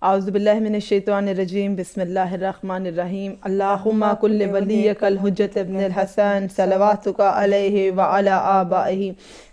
اعوذ باللہ من الشیطان الرجیم بسم اللہ الرحمن الرحیم اللہم کل ولیک الحجت ابن الحسن صلواتک علیہ وعلی آبائہ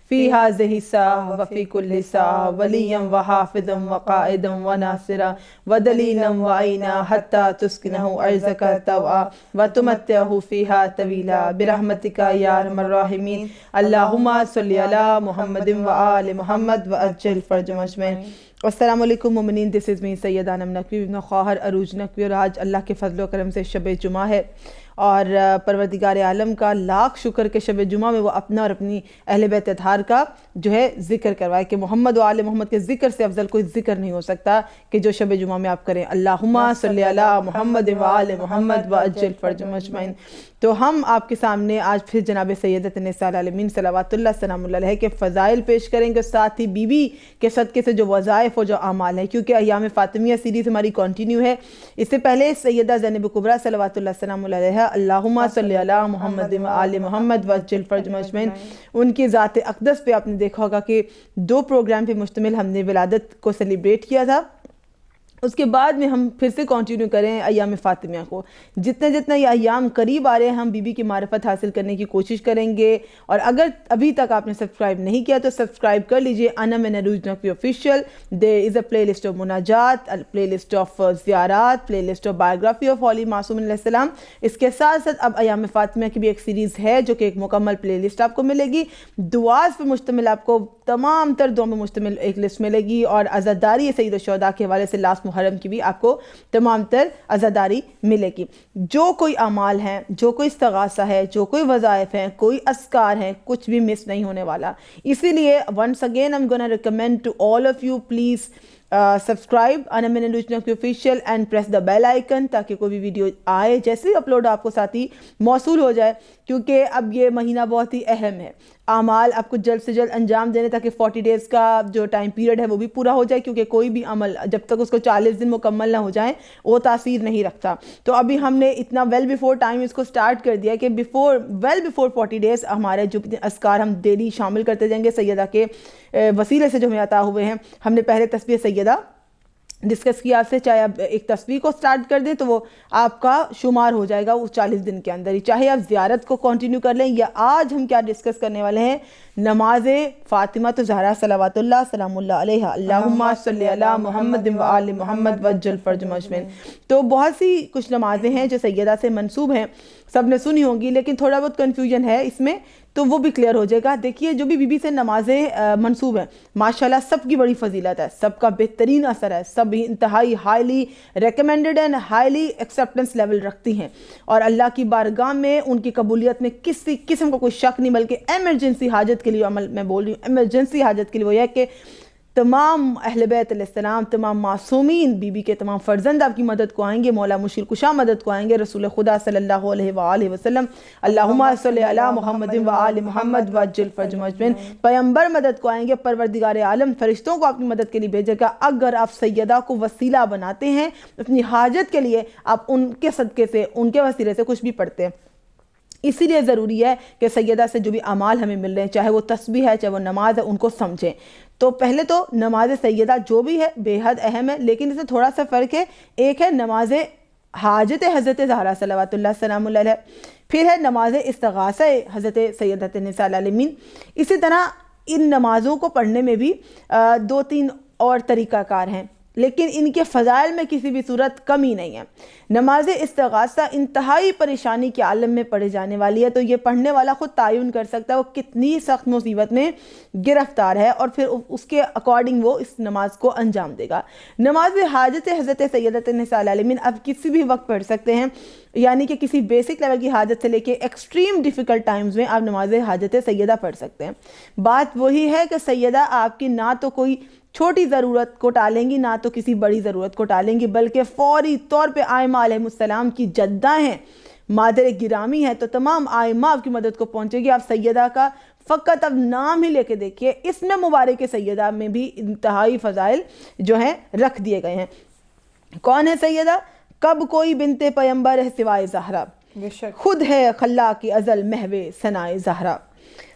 فی ہذہ الساعہ وفی کل ساعہ ولیا وحافظا وقائدا وناصرا ودلیلا وعینا حتی تسکنہ ارضک طوعا وتمتعہ فیہا طویلا برحمتک یا ارحم الراحمین اللہم صلی علی محمد وآل محمد وعجل فرجهم اجمعین۔ السلام علیکم مومنین، دس از می سیدہ انم نقوی ابن خواہر عروج نقوی، اور آج اللہ کے فضل و کرم سے شب جمعہ ہے، اور پروردگار عالم کا لاکھ شکر کہ شب جمعہ میں وہ اپنا اور اپنی اہل بیت اطہار کا جو ہے ذکر کروائے کہ محمد و آل محمد کے ذکر سے افضل کوئی ذکر نہیں ہو سکتا کہ جو شب جمعہ میں آپ کریں۔ اللہم صلی علی محمد و آل محمد وعجل فرجهم اجمعین۔ تو ہم آپ کے سامنے آج پھر جناب سیدۃ النساء العالمین صلوات اللہ سلام اللہ علیہ کے فضائل پیش کریں گے، ساتھ ہی بی بی کے صدقے سے جو وظائف و جو اعمال ہیں، کیونکہ ایام فاطمیہ سیریز ہماری کنٹینیو ہے۔ اس سے پہلے سیدہ زینب کبریٰ صلوات اللہ سلام اللہ علیہ اللہم صلی علی محمد و آل محمد وعجل فرجهم اجمعین، ان کی ذات اقدس پہ آپ نے دیکھا ہوگا کہ 2 پروگرام پہ مشتمل ہم نے ولادت کو سیلیبریٹ کیا تھا۔ اس کے بعد میں ہم پھر سے کنٹینیو کریں ایام فاطمیہ کو، جتنے یہ ایام قریب آ رہے ہیں ہم بی بی کی معرفت حاصل کرنے کی کوشش کریں گے۔ اور اگر ابھی تک آپ نے سبسکرائب نہیں کیا تو سبسکرائب کر لیجئے Anam and Urooj Naqvi official. There is a playlist of مناجات، پلے لسٹ آف زیارات، playlist of biography of holy معصوم علیہ السلام۔ اس کے ساتھ ساتھ اب ایام فاطمیہ کی بھی ایک سیریز ہے جو کہ ایک مکمل پلے لسٹ آپ کو ملے گی، دعاز پہ مشتمل، آپ کو تمام تر دعاؤں پہ مشتمل ایک لسٹ ملے گی، اور عزاداری سید الشہداء کے حوالے سے لاسٹ محرم کی بھی آپ کو تمام تر عزاداری ملے گی۔ جو کوئی اعمال ہیں، جو کوئی استغاثہ ہے، جو کوئی وظائف ہیں، کوئی اذکار ہیں، کچھ بھی مس نہیں ہونے والا۔ اسی لیے once again I'm gonna recommend to all of you, please subscribe Anam and Urooj Naqvi official and press the bell icon، تاکہ کوئی بھی ویڈیو آئے جیسے ہی اپلوڈ آپ کو ساتھ ہی موصول ہو جائے، کیونکہ اب یہ مہینہ بہت ہی اہم ہے۔ اعمال آپ کو جلد سے جلد انجام دینے تاکہ 40 days کا جو ٹائم پیریڈ ہے وہ بھی پورا ہو جائے، کیونکہ کوئی بھی عمل جب تک اس کو 40 دن مکمل نہ ہو جائیں وہ تاثیر نہیں رکھتا۔ تو ابھی ہم نے اتنا ویل بیفور ٹائم اس کو سٹارٹ کر دیا کہ ویل بیفور 40 days ہمارے جو اذکار ہم ڈیلی شامل کرتے جائیں گے سیدہ کے وسیلے سے جو ہمیں عطا ہوئے ہیں۔ ہم نے پہلے تسبیح سیدہ ڈسکس کیا آپ سے، چاہے آپ ایک تسبیح کو سٹارٹ کر دیں تو وہ آپ کا شمار ہو جائے گا اس 40 دن کے اندر ہی، چاہے آپ زیارت کو کنٹینیو کر لیں، یا آج ہم کیا ڈسکس کرنے والے ہیں، نماز فاطمہ الزہرا صلوات اللہ سلام اللہ علیہ اللہم صلی علی محمد و آل محمد وعجل فرجهم اجمعین۔ تو بہت سی کچھ نمازیں ہیں جو سیدہ سے منسوب ہیں، سب نے سنی ہوں گی، لیکن تھوڑا بہت کنفیوژن ہے اس میں، تو وہ بھی کلیئر ہو جائے گا۔ دیکھیے جو بھی بی بی سے نمازیں منسوب ہیں، ماشاءاللہ سب کی بڑی فضیلت ہے، سب کا بہترین اثر ہے، سب انتہائی highly recommended and highly acceptance level رکھتی ہیں، اور اللہ کی بارگاہ میں ان کی قبولیت میں کسی قسم کا کوئی شک نہیں، بلکہ ایمرجنسی حاجت کے لیے عمل میں بول رہی ہوں، ایمرجنسی حاجت کے لیے وہ یہ ہے کہ تمام اہل بیت علیہ السلام، تمام معصومین بی بی کے تمام فرزند آپ کی مدد کو آئیں گے، مولا مشکل کشا مدد کو آئیں گے، رسول خدا صلی اللہ علیہ وآلہ وسلم اللہم صلی علی محمد و آل محمد وعجل فرجهم اجمعین، پیغمبر مدد کو آئیں گے، پروردگار عالم فرشتوں کو آپ کی مدد کے لیے بھیجے گا۔ اگر آپ سیدہ کو وسیلہ بناتے ہیں اپنی حاجت کے لیے، آپ ان کے صدقے سے، ان کے وسیلے سے کچھ بھی پڑھتے ہیں، اسی لیے ضروری ہے کہ سیدہ سے جو بھی اعمال ہمیں مل رہے ہیں، چاہے وہ تسبیح ہے، چاہے وہ نماز ہے، ان کو سمجھیں۔ تو پہلے تو نماز سیدہ جو بھی ہے بے حد اہم ہے، لیکن اس میں تھوڑا سا فرق ہے، ایک ہے نماز حاجت حضرت زہرا صلوات اللہ سلام اللہ علیہ، پھر ہے نماز استغاثہ حضرت سیدۃ النساء العالمین۔ اسی طرح ان نمازوں کو پڑھنے میں بھی 2-3 اور طریقہ کار ہیں، لیکن ان کے فضائل میں کسی بھی صورت کمی نہیں ہے۔ نماز استغاثہ انتہائی پریشانی کے عالم میں پڑھے جانے والی ہے، تو یہ پڑھنے والا خود تعین کر سکتا ہے وہ کتنی سخت مصیبت میں گرفتار ہے، اور پھر اس کے اکارڈنگ وہ اس نماز کو انجام دے گا۔ نماز حاجت حضرت سیدۃ النساء العالمین آپ کسی بھی وقت پڑھ سکتے ہیں، یعنی کہ کسی بیسک لیول کی حاجت سے لے کے ایکسٹریم ڈیفیکلٹ ٹائمز میں آپ نماز حاجت سیدہ پڑھ سکتے ہیں۔ بات وہی ہے کہ سیدہ آپ کی نہ تو کوئی چھوٹی ضرورت کو ٹالیں گی، نہ تو کسی بڑی ضرورت کو ٹالیں گی، بلکہ فوری طور پہ آئمہ علیہ السلام کی جدہ ہیں، مادر گرامی ہے، تو تمام آئمہ آپ کی مدد کو پہنچے گی۔ آپ سیدہ کا فقط اب نام ہی لے کے دیکھیے، اس میں مبارک سیدہ میں بھی انتہائی فضائل جو ہیں رکھ دیے گئے ہیں۔ کون ہے سیدہ؟ کب کوئی بنت پیمبر ہے سوائے زہرا، خود ہے خلا کی ازل محو ثنائے زہرا،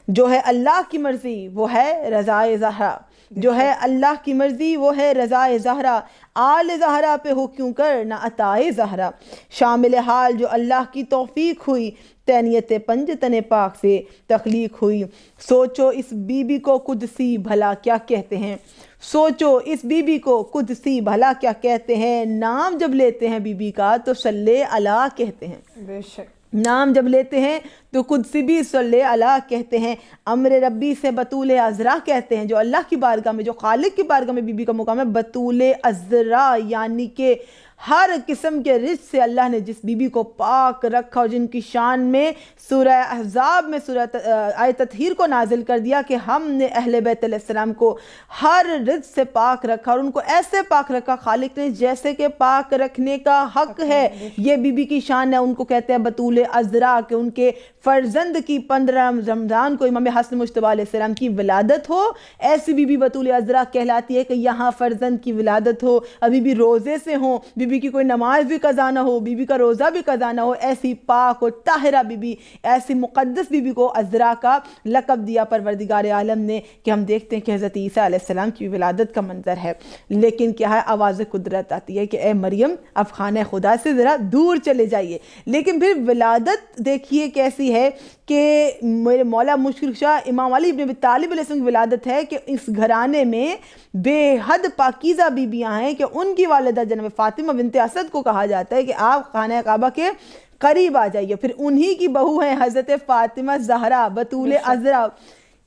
جو ہے اللہ کی مرضی وہ ہے رضائے زہرا، جو ہے اللہ کی مرضی وہ ہے رضائے زہرا، آل زہرا پہ ہو کیوں کر نہ عطائے زہرا، شامل حال جو اللہ کی توفیق ہوئی، تینیت پنجتن پاک سے تخلیق ہوئی، سوچو اس بی بی کو قدسی بھلا کیا کہتے ہیں، سوچو اس بی بی کو قدسی بھلا کیا کہتے ہیں، نام جب لیتے ہیں بی بی کا تو صلی علی کہتے ہیں، بے شک نام جب لیتے ہیں تو قدسی بھی صلی علی کہتے ہیں، امر ربی سے بطول عذرا کہتے ہیں، جو اللہ کی بارگاہ میں، جو خالق کی بارگاہ میں بی بی کا مقام ہے بطول عذرا، یعنی کہ ہر قسم کے رجس سے اللہ نے جس بی بی کو پاک رکھا، اور جن کی شان میں سورہ احزاب میں سورہ آیت تطہیر کو نازل کر دیا کہ ہم نے اہل بیت علیہ السلام کو ہر رجس سے پاک رکھا، اور ان کو ایسے پاک رکھا خالق نے جیسے کہ پاک رکھنے کا حق ہے، یہ بی بی کی شان ہے، ان کو کہتے ہیں بطول عذرا، کہ ان کے فرزند کی 15 رمضان کو امام حسن مجتبی علیہ السلام کی ولادت ہو، ایسی بی بی بطول عذرا کہلاتی ہے کہ یہاں فرزند کی ولادت ہو، ابھی بھی روزے سے ہوں، بی بی کی کوئی نماز بھی قضا نہ ہو، بی بی کا روزہ بھی قضا نہ ہو، ایسی پاک و طاہرہ بی بی، ایسی مقدس بی بی کو عذرا کا لقب دیا پروردگار عالم نے، کہ ہم دیکھتے ہیں کہ حضرت عیسیٰ علیہ السلام کی ولادت کا منظر ہے، لیکن کیا ہے آواز قدرت آتی ہے کہ اے مریم اب خانہ خدا سے ذرا دور چلے جائیے، لیکن پھر ولادت دیکھیے کیسی ہے کہ میرے مولا مشکل کشا امام علی ابن ابی طالب علیہ السلام کی ولادت ہے کہ اس گھرانے میں بے حد پاکیزہ بیبیاں ہیں، کہ ان کی والدہ جناب فاطمہ بنت اسد کو کہا جاتا ہے کہ آپ خانہ کعبہ کے قریب آ جائیے، پھر انہی کی بہو ہیں حضرت فاطمہ زہرا بطول عذرا،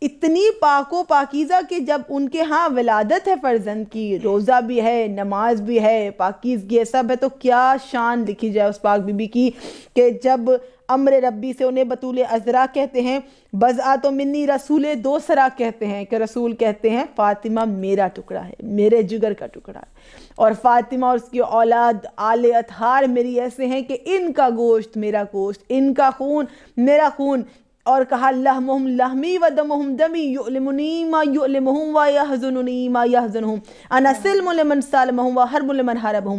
اتنی پاک و پاکیزہ کہ جب ان کے ہاں ولادت ہے فرزند کی، روزہ بھی ہے، نماز بھی ہے، پاکیزگی سب ہے، تو کیا شان لکھی جائے اس پاک بی بی کی کہ جب امر ربی سے انہیں بطول عذرا کہتے ہیں، بضعۃ منی رسول دوسرا کہتے ہیں، کہ رسول کہتے ہیں فاطمہ میرا ٹکڑا ہے، میرے جگر کا ٹکڑا ہے، اور فاطمہ اور اس کی اولاد آل اطہار میری ایسے ہیں کہ ان کا گوشت میرا گوشت، ان کا خون میرا خون، اور کہا لحمہم لحمی و دمہم دمی یعلمنی ما یعلمہم و یحزننی ما یحزنہم انا سلم لمن سالمہم و حرب لمن حربہم،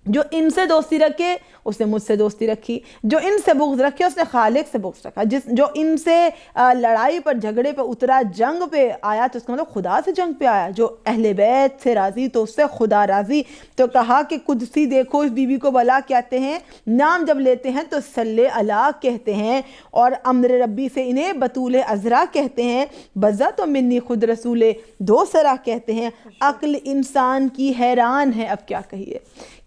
جو ان سے دوستی رکھے اس نے مجھ سے دوستی رکھی، جو ان سے بغض رکھے اس نے خالق سے بغض رکھا، جو ان سے لڑائی پر جھگڑے پہ اترا، جنگ پہ آیا تو اس کا مطلب خدا سے جنگ پہ آیا، جو اہل بیت سے راضی تو اس سے خدا راضی، تو کہا کہ قدسی دیکھو اس بی بی کو بلا کہتے ہیں، نام جب لیتے ہیں تو صلی علی کہتے ہیں، اور امر ربی سے انہیں بطول عذرا کہتے ہیں، بضعۃ منی خود رسول دوسرا کہتے ہیں، عقل انسان کی حیران ہے، اب کیا کہیے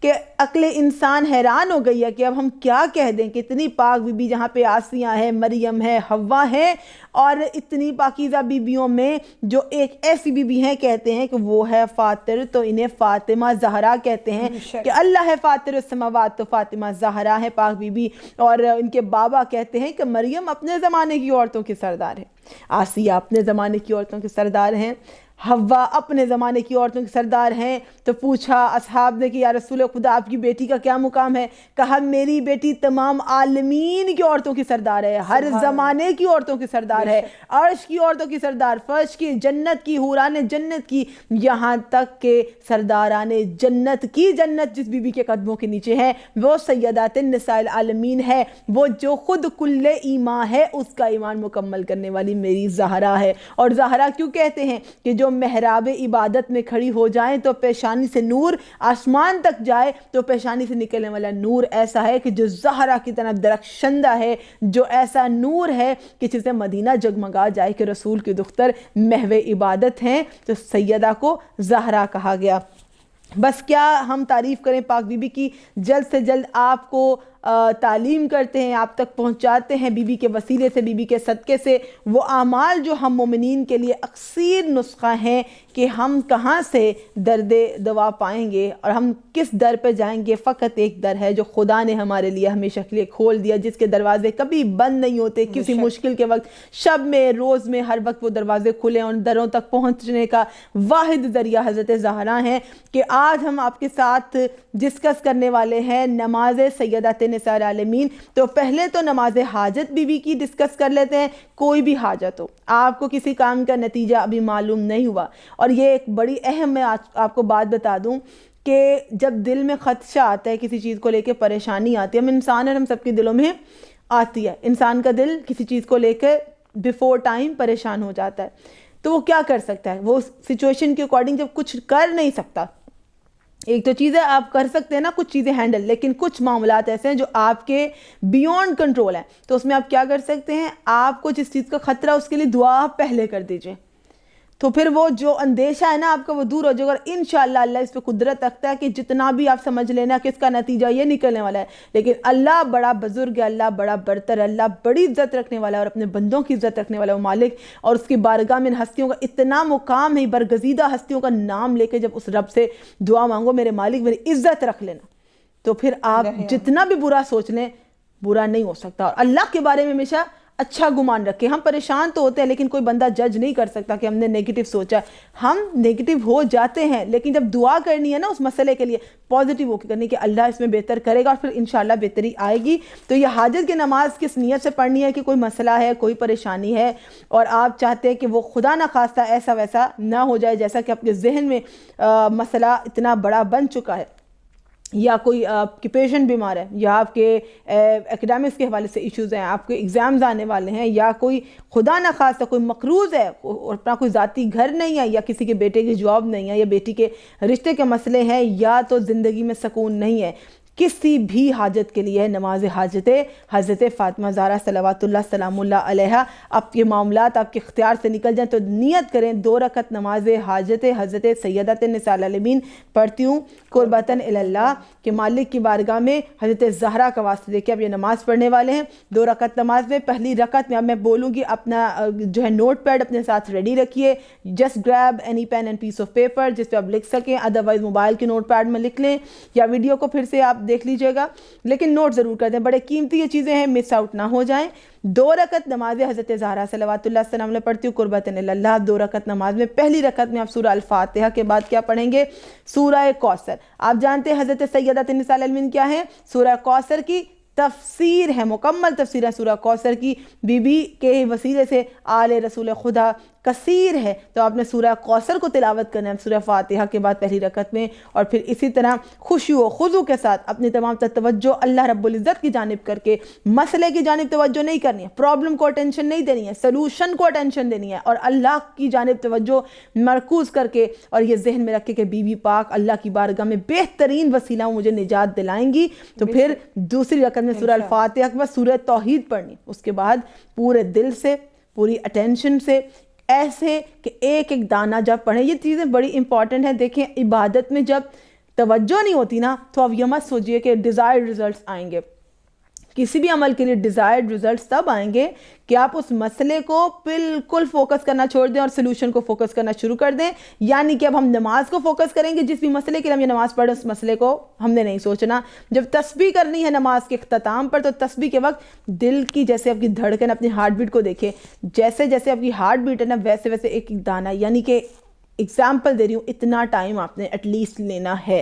کہ عقل انسان حیران ہو گئی ہے کہ اب ہم کیا کہہ دیں کہ اتنی پاک بی بی جہاں پہ آسیہ ہے، مریم ہے، حوا ہے، اور اتنی پاکیزہ بیبیوں میں جو ایک ایسی بی بی ہیں کہتے ہیں کہ وہ ہے فاطر، تو انہیں فاطمہ زہرا کہتے ہیں کہ اللہ ہے فاطر السماوات، تو فاطمہ زہرا ہے پاک بی بی، اور ان کے بابا کہتے ہیں کہ مریم اپنے زمانے کی عورتوں کی سردار ہے، آسیہ اپنے زمانے کی عورتوں کی سردار ہیں، حوا اپنے زمانے کی عورتوں کی سردار ہیں، تو پوچھا اصحاب نے کہ یا رسول خدا آپ کی بیٹی کا کیا مقام ہے، کہا میری بیٹی تمام عالمین کی عورتوں کی سردار ہے، ہر زمانے کی عورتوں کی سردار ہے، عرش کی عورتوں کی سردار، فرش کی، جنت کی، حوران جنت کی، یہاں تک کہ سرداران جنت کی جنت جس بی بی کے قدموں کے نیچے ہے وہ سیدات النساء العالمین ہے، وہ جو خود کل ایمان ہے اس کا ایمان مکمل کرنے والی میری زہرا ہے، اور زہرا کیوں کہتے ہیں کہ جو محراب عبادت میں کھڑی ہو جائیں تو پیشانی سے نور آسمان تک جائے، تو پیشانی سے نکلنے والا نور ایسا ہے کہ جو زہرا کی طرح درخشندہ ہے، جو ایسا نور ہے کہ جسے مدینہ جگمگا جائے کہ رسول کی دختر محو عبادت ہیں، تو سیدہ کو زہرا کہا گیا۔ بس کیا ہم تعریف کریں پاک بی بی کی، جلد سے جلد آپ کو تعلیم کرتے ہیں، آپ تک پہنچاتے ہیں بی بی کے وسیلے سے، بی بی کے صدقے سے وہ اعمال جو ہم مومنین کے لیے اکثیر نسخہ ہیں کہ ہم کہاں سے درد دوا پائیں گے اور ہم کس در پہ جائیں گے۔ فقط ایک در ہے جو خدا نے ہمارے لیے ہمیشہ کے لیے کھول دیا، جس کے دروازے کبھی بند نہیں ہوتے، کسی مشکل کے وقت، شب میں، روز میں، ہر وقت وہ دروازے کھلے، اور دروں تک پہنچنے کا واحد ذریعہ حضرت زہرا ہیں۔ کہ آج ہم آپ کے ساتھ ڈسکس کرنے والے ہیں نماز سیدات نساء العالمین، تو پہلے تو نماز حاجت بی بی کی ڈسکس کر لیتے ہیں۔ کوئی بھی حاجت ہو، آپ کو کسی کام کا نتیجہ ابھی معلوم نہیں ہوا، اور یہ ایک بڑی اہم میں آپ کو بات بتا دوں کہ جب دل میں خدشہ آتا ہے، کسی چیز کو لے کے پریشانی آتی ہے، ہم انسان ہیں، ہم سب کے دلوں میں آتی ہے، انسان کا دل کسی چیز کو لے کے بیفور ٹائم پریشان ہو جاتا ہے، تو وہ کیا کر سکتا ہے؟ وہ سچویشن کے اکارڈنگ جب کچھ کر نہیں سکتا، ایک تو چیز ہے آپ کر سکتے ہیں نا کچھ چیزیں ہینڈل، لیکن کچھ معاملات ایسے ہیں جو آپ کے بیونڈ کنٹرول ہیں، تو اس میں آپ کیا کر سکتے ہیں؟ آپ کو جس چیز کا خطرہ اس کے لیے دعا پہلے کر دیجئے، تو پھر وہ جو اندیشہ ہے نا آپ کا وہ دور ہو جائے گا، اور انشاءاللہ اللہ اس پہ قدرت رکھتا ہے کہ جتنا بھی آپ سمجھ لینا کہ اس کا نتیجہ یہ نکلنے والا ہے، لیکن اللہ بڑا بزرگ ہے، اللہ بڑا برتر ہے، اللہ بڑی عزت رکھنے والا ہے اور اپنے بندوں کی عزت رکھنے والا ہے وہ مالک، اور اس کی بارگاہ میں ان ہستیوں کا اتنا مقام ہے، برگزیدہ ہستیوں کا نام لے کے جب اس رب سے دعا مانگو میرے مالک میری عزت رکھ لینا، تو پھر آپ جتنا بھی برا سوچ لیں برا نہیں ہو سکتا، اور اللہ کے بارے میں ہمیشہ اچھا گمان رکھے۔ ہم پریشان تو ہوتے ہیں لیکن کوئی بندہ جج نہیں کر سکتا کہ ہم نے نیگیٹو سوچا، ہم نیگیٹو ہو جاتے ہیں، لیکن جب دعا کرنی ہے نا اس مسئلے کے لیے پازیٹیو ہو کے کرنی کہ اللہ اس میں بہتر کرے گا اور پھر انشاءاللہ بہتری آئے گی۔ تو یہ حاجت کی نماز کس نیت سے پڑھنی ہے کہ کوئی مسئلہ ہے، کوئی پریشانی ہے اور آپ چاہتے ہیں کہ وہ خدا نہ خواستہ ایسا ویسا نہ ہو جائے جیسا کہ آپ کے ذہن میں مسئلہ اتنا بڑا بن چکا ہے، یا کوئی آپ کے پیشنٹ بیمار ہے، یا آپ کے ایکڈیمکس کے حوالے سے ایشوز ہیں، آپ کے ایگزامز آنے والے ہیں، یا کوئی خدا نہ خواستہ کوئی مقروض ہے اور اپنا کوئی ذاتی گھر نہیں ہے، یا کسی کے بیٹے کی جاب نہیں ہے، یا بیٹی کے رشتے کے مسئلے ہیں، یا تو زندگی میں سکون نہیں ہے، کسی بھی حاجت کے لیے نماز حاجت حضرت فاطمہ زہرا صلوات اللہ سلام اللہ علیہا، آپ کے معاملات آپ کے اختیار سے نکل جائیں تو نیت کریں 2 رکعت نماز حاجت حضرت سیدۃ النساء العالمین پڑھتی ہوں قربتاً اللہ کہ مالک کی بارگاہ میں حضرت زہرا کا واسطہ دے کے اب یہ نماز پڑھنے والے ہیں۔ 2 رکعت نماز میں پہلی رکعت میں اب میں بولوں گی اپنا جو ہے نوٹ پیڈ اپنے ساتھ ریڈی رکھیے، just grab any pen and piece of paper جس پہ آپ لکھ سکیں، ادروائز موبائل کے نوٹ پیڈ میں لکھ لیں یا ویڈیو کو پھر سے آپ دیکھ لیجئے گا، لیکن نوٹ ضرور کر دیں، بڑے قیمتی یہ چیزیں ہیں، مس آؤٹ نہ ہو جائیں۔ 2 رکعت نماز حضرت زہرا صلوات اللہ السلام علیہ پڑھتی ہوں قربتاً اللہ۔ 2 رکعت نماز میں پہلی رکعت میں آپ سورہ الفاتحہ کے بعد کیا پڑھیں گے؟ سورہ کوثر۔ آپ جانتے ہیں حضرت سیدۃ النساء العالمین کیا ہے؟ سورہ کوثر کی تفسیر ہے، مکمل تفسیر ہے سورہ کوثر کی، بی بی کے وسیلے سے آل رسول خدا کثیر ہے، تو آپ نے سورہ کوثر کو تلاوت کرنا ہے سورہ فاتحہ کے بعد پہلی رکعت میں، اور پھر اسی طرح خشوع و خضوع کے ساتھ اپنی تمام توجہ اللہ رب العزت کی جانب کر کے، مسئلے کی جانب توجہ نہیں کرنی ہے، پرابلم کو اٹینشن نہیں دینی ہے، سلوشن کو اٹینشن دینی ہے، اور اللہ کی جانب توجہ مرکوز کر کے، اور یہ ذہن میں رکھے کہ بی بی پاک اللہ کی بارگاہ میں بہترین وسیلہ مجھے نجات دلائیں گی، تو پھر دوسری رکعت میں سورہ الفاتحہ کے بعد سورہ توحید پڑھنی، اس کے بعد پورے دل سے پوری اٹینشن سے ایسے کہ ایک ایک دانہ جب پڑھیں۔ یہ چیزیں بڑی امپورٹنٹ ہیں۔ دیکھیں عبادت میں جب توجہ نہیں ہوتی نا تو آپ یہ مت سوچئے کہ ڈیزائرڈ ریزلٹس آئیں گے، کسی بھی عمل کے لیے ڈیزائرڈ ریزلٹس تب آئیں گے کہ آپ اس مسئلے کو بالکل فوکس کرنا چھوڑ دیں اور سلوشن کو فوکس کرنا شروع کر دیں، یعنی کہ اب ہم نماز کو فوکس کریں گے، جس بھی مسئلے کے لیے ہم یہ نماز پڑھیں اس مسئلے کو ہم نے نہیں سوچنا۔ جب تسبیح کرنی ہے نماز کے اختتام پر تو تسبیح کے وقت دل کی جیسے آپ کی دھڑکن اپنی ہارٹ بیٹ کو دیکھیں، جیسے جیسے آپ کی ہارٹ بیٹ ہے نا ویسے ویسے ایک ایک دانہ، یعنی کہ اگزامپل دے رہی ہوں، اتنا ٹائم آپ نے ایٹ لیسٹ لینا ہے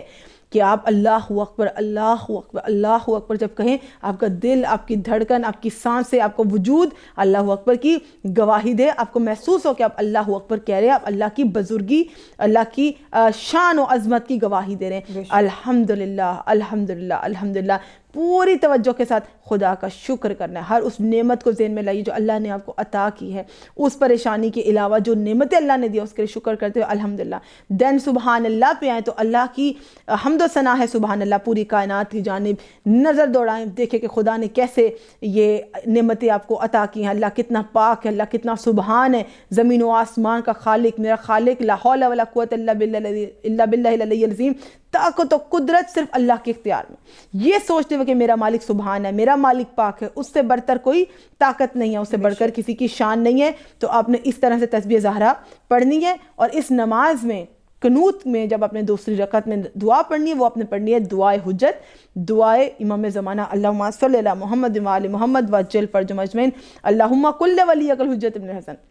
کہ آپ اللہ اکبر اللہ اکبر اللہ اکبر جب کہیں آپ کا دل، آپ کی دھڑکن، آپ کی سانسیں، آپ کا وجود اللہ اکبر کی گواہی دے، آپ کو محسوس ہو کہ آپ اللہ اکبر کہہ رہے ہیں، آپ اللہ کی بزرگی، اللہ کی شان و عظمت کی گواہی دے رہے ہیں۔ الحمدللہ الحمدللہ الحمدللہ، پوری توجہ کے ساتھ خدا کا شکر کرنا ہے، ہر اس نعمت کو ذہن میں لائیے جو اللہ نے آپ کو عطا کی ہے، اس پریشانی کے علاوہ جو نعمتیں اللہ نے دی اس کے لیے شکر کرتے ہوئے الحمدللہ۔ دین سبحان اللہ پہ آئیں تو اللہ کی حمد و ثنا ہے سبحان اللہ، پوری کائنات کی جانب نظر دوڑائیں، دیکھیں کہ خدا نے کیسے یہ نعمتیں آپ کو عطا کی ہیں، اللہ کتنا پاک ہے، اللہ کتنا سبحان ہے، زمین و آسمان کا خالق، میرا خالق، لا حول ولا قوت الا باللہ العلی العظیم، طاقت و قدرت صرف اللہ کے اختیار میں، یہ سوچتے ہوئے کہ میرا مالک سبحان ہے، میرا مالک پاک ہے، اس سے بڑھ کر کوئی طاقت نہیں ہے، اس سے بڑھ کر کسی کی شان نہیں ہے، تو آپ نے اس طرح سے تسبیح زہرا پڑھنی ہے۔ اور اس نماز میں قنوت میں جب اپنے دوسری رکعت میں دعا پڑھنی ہے وہ اپنے پڑھنی ہے دعائے حجت، دعائے امام زمانہ، اللہم صلی علی محمد و آل محمد وعجل فرجهم اجمعین، اللہم کل ولیک الحجۃ ابن حسن۔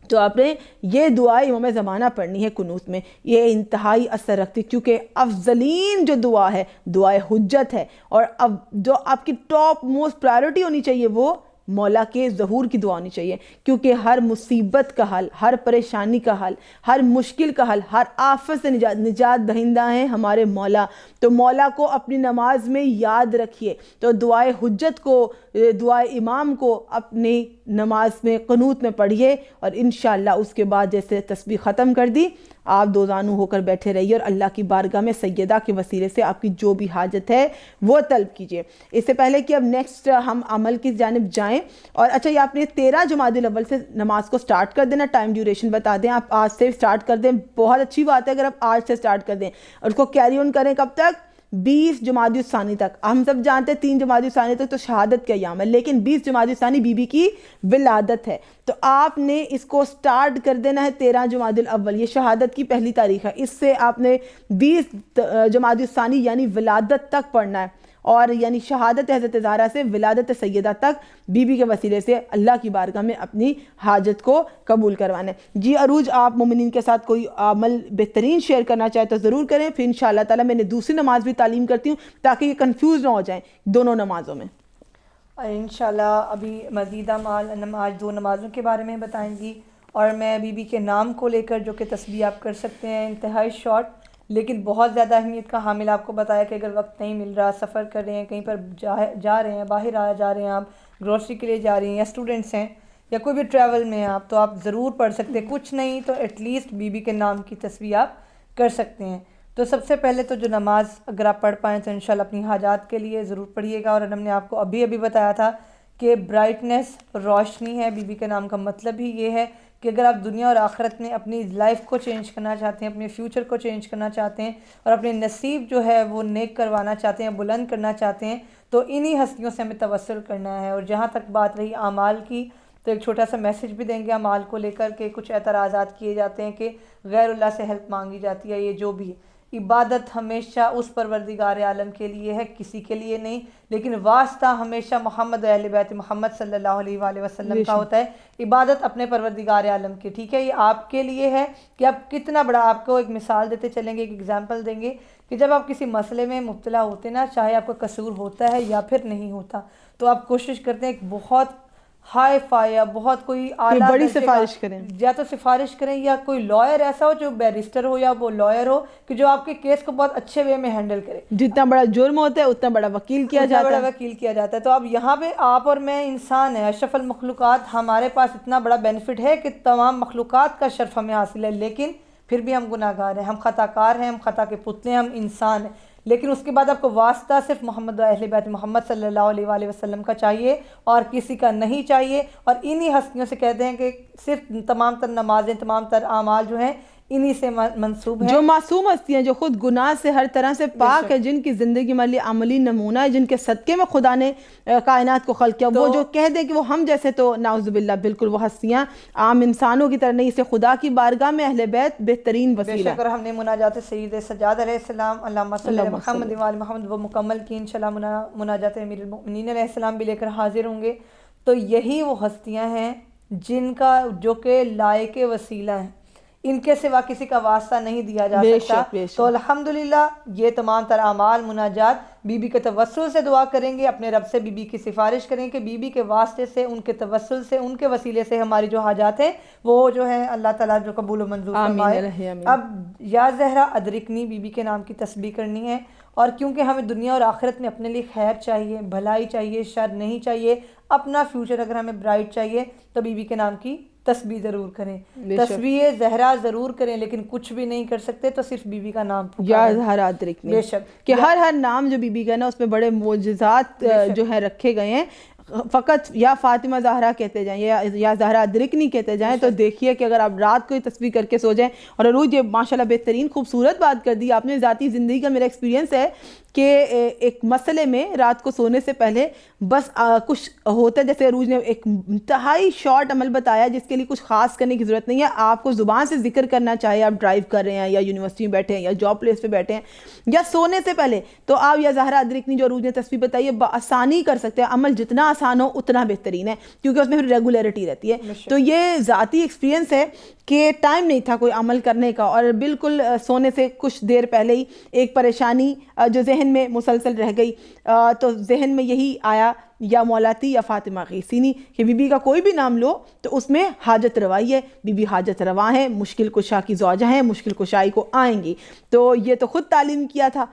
تو آپ نے یہ دعا امام زمانہ پڑھنی ہے قنوت میں، یہ انتہائی اثر رکھتی کیونکہ افضلین جو دعا ہے دعائے حجت ہے، اور اب جو آپ کی ٹاپ موسٹ پرائیورٹی ہونی چاہیے وہ مولا کے ظہور کی دعا ہونی چاہیے، کیونکہ ہر مصیبت کا حل، ہر پریشانی کا حل، ہر مشکل کا حل، ہر آفت سے نجات دہندہ ہیں ہمارے مولا، تو مولا کو اپنی نماز میں یاد رکھیے۔ تو دعائے حجت کو دعائے امام کو اپنی نماز میں قنوت میں پڑھیے، اور انشاءاللہ اس کے بعد جیسے تسبیح ختم کر دی آپ دو زانو ہو کر بیٹھے رہیے اور اللہ کی بارگاہ میں سیدہ کے وسیلے سے آپ کی جو بھی حاجت ہے وہ طلب کیجیے۔ اس سے پہلے کہ اب نیکسٹ ہم عمل کی جانب جائیں، اور اچھا یہ آپ نے 13 جمادی الاول سے نماز کو سٹارٹ کر دینا، ٹائم ڈیوریشن بتا دیں، آپ آج سے سٹارٹ کر دیں، بہت اچھی بات ہے اگر آپ آج سے سٹارٹ کر دیں، اور اس کو کیری آن کریں کب تک؟ 20 جمادی الثانی تک۔ ہم سب جانتے ہیں 3 جمادی الثانی تک تو شہادت کا ایام ہے، لیکن 20 جمادی الثانی بی بی کی ولادت ہے، تو آپ نے اس کو سٹارٹ کر دینا ہے 13 جمادی الاول، یہ شہادت کی پہلی تاریخ ہے، اس سے آپ نے 20 جمادی الثانی یعنی ولادت تک پڑھنا ہے، اور یعنی شہادت حضرت زہرا سے ولادت سیدہ تک بی بی کے وسیلے سے اللہ کی بارگاہ میں اپنی حاجت کو قبول کروانا ہے۔ جی عروج، آپ مومنین کے ساتھ کوئی عمل بہترین شیئر کرنا چاہے تو ضرور کریں، پھر انشاءاللہ تعالیٰ میں نے دوسری نماز بھی تعلیم کرتی ہوں تاکہ یہ کنفیوز نہ ہو جائیں دونوں نمازوں میں۔ انشاءاللہ ابھی مزید ہم آج 2 نمازوں کے بارے میں بتائیں گی، اور میں بی بی کے نام کو لے کر جو کہ تسبیح آپ کر سکتے ہیں، انتہائی شارٹ لیکن بہت زیادہ اہمیت کا حامل، آپ کو بتایا کہ اگر وقت نہیں مل رہا، سفر کر رہے ہیں، کہیں پر جا رہے ہیں، باہر جا رہے ہیں، آپ گروسری کے لیے جا رہے ہیں، یا اسٹوڈنٹس ہیں، یا کوئی بھی ٹریول میں ہیں آپ، تو آپ ضرور پڑھ سکتے ہیں، کچھ نہیں تو ایٹ لیسٹ بی بی کے نام کی تسبیح آپ کر سکتے ہیں۔ تو سب سے پہلے تو جو نماز اگر آپ پڑھ پائیں تو انشاءاللہ اپنی حاجات کے لیے ضرور پڑھیے گا، اور ہم نے آپ کو ابھی بتایا تھا کہ برائٹنس روشنی ہے، بی بی کے نام کا مطلب ہی یہ ہے کہ اگر آپ دنیا اور آخرت میں اپنی لائف کو چینج کرنا چاہتے ہیں، اپنے فیوچر کو چینج کرنا چاہتے ہیں، اور اپنے نصیب جو ہے وہ نیک کروانا چاہتے ہیں، بلند کرنا چاہتے ہیں، تو انہی ہستیوں سے ہمیں توسل کرنا ہے۔ اور جہاں تک بات رہی اعمال کی، تو ایک چھوٹا سا میسج بھی دیں گے اعمال کو لے کر کے کچھ اعتراضات کیے جاتے ہیں کہ غیر اللہ سے ہیلپ مانگی جاتی ہے، یہ جو بھی عبادت ہمیشہ اس پروردگار عالم کے لیے ہے، کسی کے لیے نہیں، لیکن واسطہ ہمیشہ محمد و اہل بیت محمد صلی اللہ علیہ وآلہ وسلم کا ہوتا ہے، عبادت اپنے پروردگار عالم کی، ٹھیک ہے؟ یہ آپ کے لیے ہے کہ آپ کتنا بڑا، آپ کو ایک مثال دیتے چلیں گے، ایک ایگزامپل دیں گے کہ جب آپ کسی مسئلے میں مبتلا ہوتے نا، چاہے آپ کا قصور ہوتا ہے یا پھر نہیں ہوتا، تو آپ کوشش کرتے ہیں ایک بہت ہائی فائی یا بہت کوئی اعلیٰ بڑی سفارش کریں، یا تو سفارش کریں، یا کوئی لائر ایسا ہو جو بیرسٹر ہو یا وہ لائر ہو کہ جو آپ کے کیس کو بہت اچھے وے میں ہینڈل کرے۔ جتنا بڑا جرم ہوتا ہے اتنا بڑا وکیل کیا جاتا ہے۔ تو اب یہاں پہ آپ اور میں انسان ہیں، اشرف المخلوقات، ہمارے پاس اتنا بڑا بینیفٹ ہے کہ تمام مخلوقات کا شرف ہمیں حاصل ہے، لیکن پھر بھی ہم گناہ گار ہیں، ہم خطا کار ہیں، ہم خطا کے پتلے ہیں، ہم انسان ہیں، لیکن اس کے بعد آپ کو واسطہ صرف محمد و اہل بیت محمد صلی اللہ علیہ وآلہ وسلم کا چاہیے اور کسی کا نہیں چاہیے، اور انہی ہستیوں سے کہتے ہیں کہ صرف تمام تر نمازیں، تمام تر اعمال جو ہیں انہی سے منسوب ہیں، جو معصوم ہستی ہیں، جو خود گناہ سے ہر طرح سے پاک ہے، جن کی زندگی عملی نمونہ ہے، جن کے صدقے میں خدا نے کائنات کو خلق کیا، وہ جو کہہ دیں کہ وہ ہم جیسے، تو نعوذ باللہ بالکل وہ ہستیاں عام انسانوں کی طرح نہیں، اسے خدا کی بارگاہ میں اہل بیت بہترین وسیلہ ہے۔ اگر ہم نے مناجات سید سجاد علیہ السلام اللہم صلی علی محمد و آل محمد وہ مکمل کی، انشاءاللہ مناجات امیر المؤمنین علیہ السلام بھی لے کر حاضر ہوں گے، تو یہی وہ ہستیاں ہیں جن کا جو کہ لائق وسیلہ ہیں، ان کے سوا کسی کا واسطہ نہیں دیا جا سکتا۔ تو الحمدللہ یہ تمام تر اعمال، مناجات بی بی کے توسل سے دعا کریں گے، اپنے رب سے بی بی کی سفارش کریں کہ بی بی کے واسطے سے، ان کے توسل سے، ان کے وسیلے سے ہماری جو حاجات ہیں وہ جو ہیں اللہ تعالیٰ جو قبول و منظور فرمائے۔ اب یا زہرا ادرکنی بی بی کے نام کی تسبیح کرنی ہے، اور کیونکہ ہمیں دنیا اور آخرت میں اپنے لیے خیر چاہیے، بھلائی چاہیے، شر نہیں چاہیے، اپنا فیوچر اگر ہمیں برائٹ چاہیے تو بی بی کے نام کی تسبیح ضرور کریں، تسبیح زہرا ضرور کریں، لیکن کچھ بھی نہیں کر سکتے تو صرف بی بی کا نام یا زہرا ادرکنی، بے شک کہ ہر نام جو بی بی کا نا اس میں بڑے معجزات جو ہیں رکھے گئے ہیں، فقط یا فاطمہ زہرا کہتے جائیں یا زہرا ادرکنی کہتے جائیں، تو دیکھیے کہ اگر آپ رات کو یہ تسبیح کر کے سو جائیں، اور عروج یہ ماشاءاللہ بہترین خوبصورت بات کر دی آپ نے، ذاتی زندگی کا میرا ایکسپیرینس ہے کہ ایک مسئلے میں رات کو سونے سے پہلے بس کچھ ہوتا ہے، جیسے عروج نے ایک انتہائی شارٹ عمل بتایا جس کے لیے کچھ خاص کرنے کی ضرورت نہیں ہے، آپ کو زبان سے ذکر کرنا چاہے آپ ڈرائیو کر رہے ہیں یا یونیورسٹی میں بیٹھے ہیں یا جاب پلیس پہ بیٹھے ہیں یا سونے سے پہلے، تو آپ یا زہرا ادرکنی جو عروج نے تسبیح بتائی ہے بآسانی کر سکتے ہیں، عمل جتنا آسان ہو اتنا بہترین ہے کیونکہ اس میں پھر ریگولیرٹی رہتی ہے۔ تو یہ ذاتی ایکسپیرینس ہے کہ ٹائم نہیں تھا کوئی عمل کرنے کا، اور بالکل سونے سے کچھ دیر پہلے ہی ایک پریشانی جو ذہن میں مسلسل رہ گئی، تو ذہن میں یہی آیا یا مولاتی یا فاطمہ غیثینی کہ بی بی کا کوئی بھی نام لو تو اس میں حاجت روائی ہے، بی بی حاجت روا ہیں، مشکل کشا کی زوجہ ہیں، مشکل کشائی کو آئیں گی. تو یہ تو خود تعلیم کیا تھا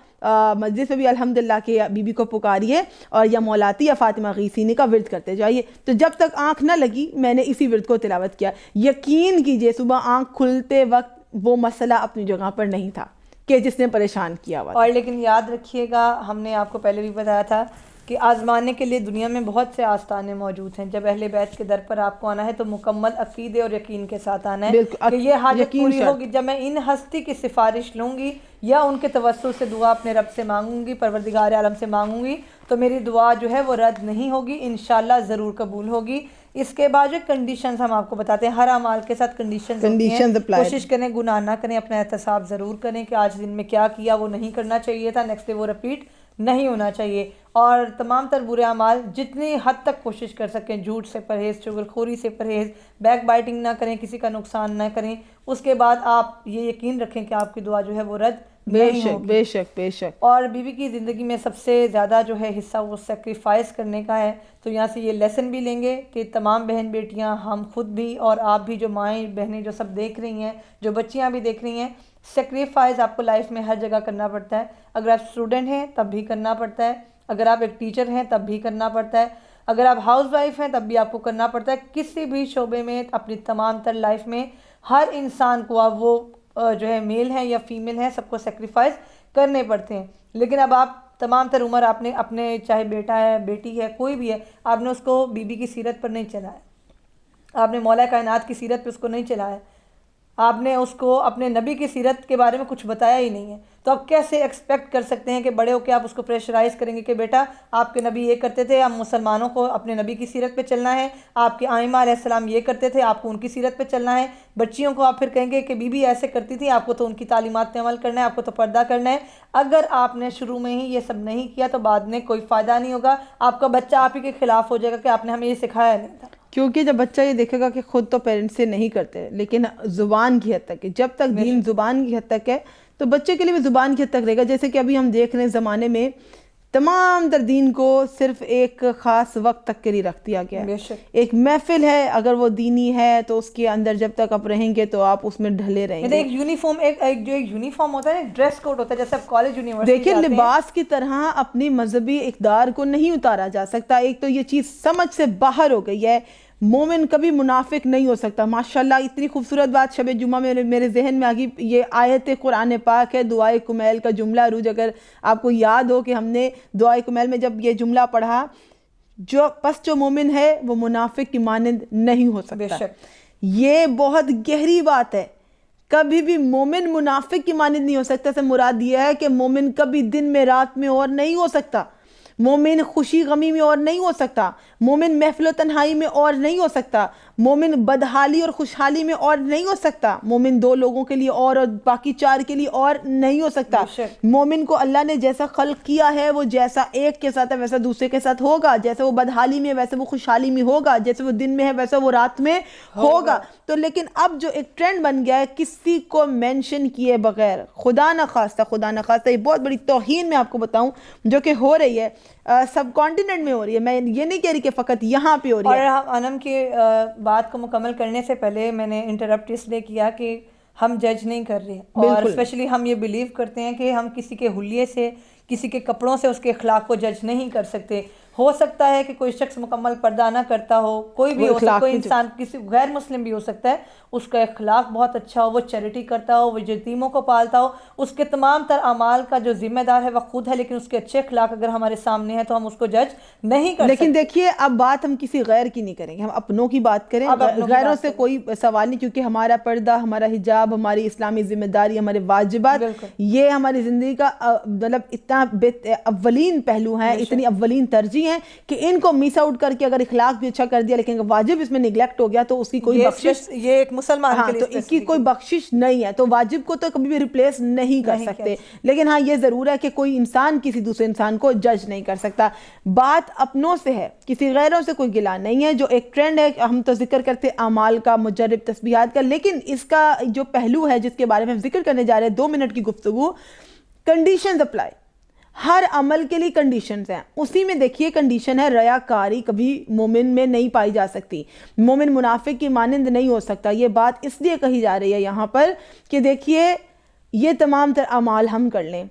مسجد میں بھی الحمدللہ کہ بی بی کو پکاریے اور یا مولاتی یا فاطمہ غیثینی کا ورد کرتے جائیے. تو جب تک آنکھ نہ لگی میں نے اسی ورد کو تلاوت کیا. یقین کیجئے صبح آنکھ کھلتے وقت وہ مسئلہ اپنی جگہ پر نہیں تھا کہ جس نے پریشان کیا ہوا. اور لیکن یاد رکھیے گا، ہم نے آپ کو پہلے بھی بتایا تھا کہ آزمانے کے لیے دنیا میں بہت سے آستانے موجود ہیں. جب اہل بیت کے در پر آپ کو آنا ہے تو مکمل عقیدے اور یقین کے ساتھ آنا ہے کہ یہ حاجت پوری ہوگی. جب میں ان ہستی کی سفارش لوں گی یا ان کے توسل سے دعا اپنے رب سے مانگوں گی، پروردگار عالم سے مانگوں گی، تو میری دعا جو ہے وہ رد نہیں ہوگی، انشاءاللہ ضرور قبول ہوگی. اس کے بعد جو کنڈیشنز ہم آپ کو بتاتے ہیں، ہر اعمال کے ساتھ کنڈیشنز ہوتی ہیں. کوشش کریں گناہ نہ کریں، اپنا احتساب ضرور کریں کہ آج دن میں کیا کیا وہ نہیں کرنا چاہیے تھا، نیکسٹ ڈے وہ رپیٹ نہیں ہونا چاہیے. اور تمام تر برے اعمال جتنی حد تک کوشش کر سکیں، جھوٹ سے پرہیز، چغلخوری سے پرہیز، بیک بائٹنگ نہ کریں، کسی کا نقصان نہ کریں. اس کے بعد آپ یہ یقین رکھیں کہ آپ کی دعا جو ہے وہ رد نہیں ہوگی. بے شک بے شک. اور بیوی کی زندگی میں سب سے زیادہ جو ہے حصہ وہ سیکریفائس کرنے کا ہے. تو یہاں سے یہ لیسن بھی لیں گے کہ تمام بہن بیٹیاں، ہم خود بھی اور آپ بھی، جو مائیں بہنیں جو سب دیکھ رہی ہیں، جو بچیاں بھی دیکھ رہی ہیں، سیکریفائز آپ کو لائف میں ہر جگہ کرنا پڑتا ہے. اگر آپ اسٹوڈنٹ ہیں تب بھی کرنا پڑتا ہے، اگر آپ ایک ٹیچر ہیں تب بھی کرنا پڑتا ہے، اگر آپ ہاؤس وائف ہیں تب بھی آپ کو کرنا پڑتا ہے. کسی بھی شعبے میں اپنی تمام تر لائف میں ہر انسان کو، اب وہ جو ہے میل ہیں یا فیمیل ہیں، سب کو سیکریفائز کرنے پڑتے ہیں. لیکن اب آپ تمام تر عمر آپ نے اپنے، چاہے بیٹا ہے، بیٹی ہے، کوئی بھی ہے، آپ نے اس کو بی بی کی سیرت پر نہیں چلایا، آپ نے مولا کائنات کی سیرت پہ اس کو نہیں چلایا، آپ نے اس کو اپنے نبی کی سیرت کے بارے میں کچھ بتایا ہی نہیں ہے. تو آپ کیسے ایکسپیکٹ کر سکتے ہیں کہ بڑے ہو کے آپ اس کو پریشرائز کریں گے کہ بیٹا آپ کے نبی یہ کرتے تھے، ہم مسلمانوں کو اپنے نبی کی سیرت پہ چلنا ہے، آپ کے آئمہ علیہ السلام یہ کرتے تھے، آپ کو ان کی سیرت پہ چلنا ہے. بچیوں کو آپ پھر کہیں گے کہ بی بی ایسے کرتی تھی، آپ کو تو ان کی تعلیمات پہ عمل کرنا ہے، آپ کو تو پردہ کرنا ہے. اگر آپ نے شروع میں ہی یہ سب نہیں کیا تو بعد میں کوئی فائدہ نہیں ہوگا، آپ کا بچہ آپ ہی کے خلاف ہو جائے گا کہ آپ نے ہمیں یہ سکھایا نہیں تھا. کیونکہ جب بچہ یہ دیکھے گا کہ خود تو پیرنٹس سے نہیں کرتے لیکن زبان کی حد تک ہے، جب تک دین زبان کی حد تک ہے تو بچے کے لیے بھی زبان کی حد تک رہے گا. جیسے کہ ابھی ہم دیکھ رہے ہیں زمانے میں تمام تر دین کو صرف ایک خاص وقت تک کے لیے رکھ دیا گیا ہے. ایک محفل ہے، اگر وہ دینی ہے تو اس کے اندر جب تک آپ رہیں گے تو آپ اس میں ڈھلے رہیں گے. ایک یونیفارم، ایک جو ایک یونیفارم ہوتا ہے، ڈریس کوڈ ہوتا ہے، جیسے آپ کالج یونیورسٹی دیکھیں لباس کی طرح اپنی مذہبی اقدار کو نہیں اتارا جا سکتا. ایک تو یہ چیز سمجھ سے باہر ہو گئی ہے. مومن کبھی منافق نہیں ہو سکتا. ماشاءاللہ اتنی خوبصورت بات شب جمعہ میں میرے ذہن میں آگی، یہ آیت قرآن پاک ہے، دعائے کمیل کا جملہ عروج. اگر آپ کو یاد ہو کہ ہم نے دعائے کمیل میں جب یہ جملہ پڑھا، جو مومن ہے وہ منافق کی مانند نہیں ہو سکتا. یہ بہت گہری بات ہے. کبھی بھی مومن منافق کی مانند نہیں ہو سکتا. سے مراد یہ ہے کہ مومن کبھی دن میں رات میں اور نہیں ہو سکتا، مومن خوشی غمی میں اور نہیں ہو سکتا، مومن محفل و تنہائی میں اور نہیں ہو سکتا، مومن بدحالی اور خوشحالی میں اور نہیں ہو سکتا، مومن دو لوگوں کے لیے اور باقی چار کے لیے اور نہیں ہو سکتا. مومن کو اللہ نے جیسا خلق کیا ہے وہ جیسا ایک کے ساتھ ہے ویسا دوسرے کے ساتھ ہوگا. جیسے وہ بدحالی میں ویسے وہ خوشحالی میں ہوگا، جیسے وہ دن میں ہے ویسا وہ رات میں ہوگا. تو لیکن اب جو ایک ٹرینڈ بن گیا ہے کسی کو مینشن کیے بغیر، خدا نخواستہ یہ بہت بڑی توہین میں آپ کو بتاؤں جو کہ ہو رہی ہے سب کانٹیننٹ میں ہو رہی ہے. میں یہ نہیں کہہ رہی کہ فقط یہاں پہ ہو رہی ہے. اور انم کی بات کو مکمل کرنے سے پہلے میں نے انٹرپٹ اس لیے کیا کہ ہم جج نہیں کر رہے، اور اسپیشلی ہم یہ بلیو کرتے ہیں کہ ہم کسی کے حلیے سے، کسی کے کپڑوں سے اس کے اخلاق کو جج نہیں کر سکتے. ہو سکتا ہے کہ کوئی شخص مکمل پردہ نہ کرتا ہو، کوئی بھی ہو سکتا، کوئی انسان کسی غیر مسلم بھی ہو سکتا ہے، اس کا اخلاق بہت اچھا ہو، وہ چیریٹی کرتا ہو، وہ یتیموں کو پالتا ہو، اس کے تمام تر اعمال کا جو ذمہ دار ہے وہ خود ہے، لیکن اس کے اچھے اخلاق اگر ہمارے سامنے ہیں تو ہم اس کو جج نہیں کر سکتے. لیکن دیکھیے اب بات ہم کسی غیر کی نہیں کریں گے، ہم اپنوں کی بات کریں. غیروں سے کوئی سوال نہیں، کیونکہ ہمارا پردہ، ہمارا حجاب، ہماری اسلامی ذمہ داری، ہمارے واجبات، یہ ہماری زندگی کا مطلب اتنا اولین پہلو ہیں، اتنی اولین ترجیح ہیں کہ ان کو مس آؤٹ کر کے اگر اخلاق بھی اچھا کر دیا لیکن واجب اس میں نگلیکٹ ہو گیا تو اس کی کوئی بخشش، یہ ایک مسلمان کے لیے تو اس کی کوئی بخشش نہیں ہے. تو واجب کو تو کبھی بھی ریپلیس نہیں کر سکتے. لیکن ہاں یہ ضرور ہے کہ کوئی انسان کسی دوسرے انسان کو جج نہیں کر سکتا. بات اپنوں سے ہے، کسی غیروں سے کوئی گلا نہیں ہے. جو ایک ٹرینڈ ہے، ہم تو ذکر کرتے اعمال کا، مجرب تسبیحات کا، لیکن اس کا جو پہلو ہے جس کے بارے میں ہم ذکر کرنے جا رہے ہیں 2 منٹ کی گفتگو، کنڈیشنز اپلائی. ہر عمل کے لیے کنڈیشنز ہیں. اسی میں دیکھیے کنڈیشن ہے ریاکاری کبھی مومن میں نہیں پائی جا سکتی. مومن منافق کی مانند نہیں ہو سکتا. یہ بات اس لیے کہی جا رہی ہے یہاں پر کہ دیکھیے یہ تمام تر اعمال ہم کر لیں,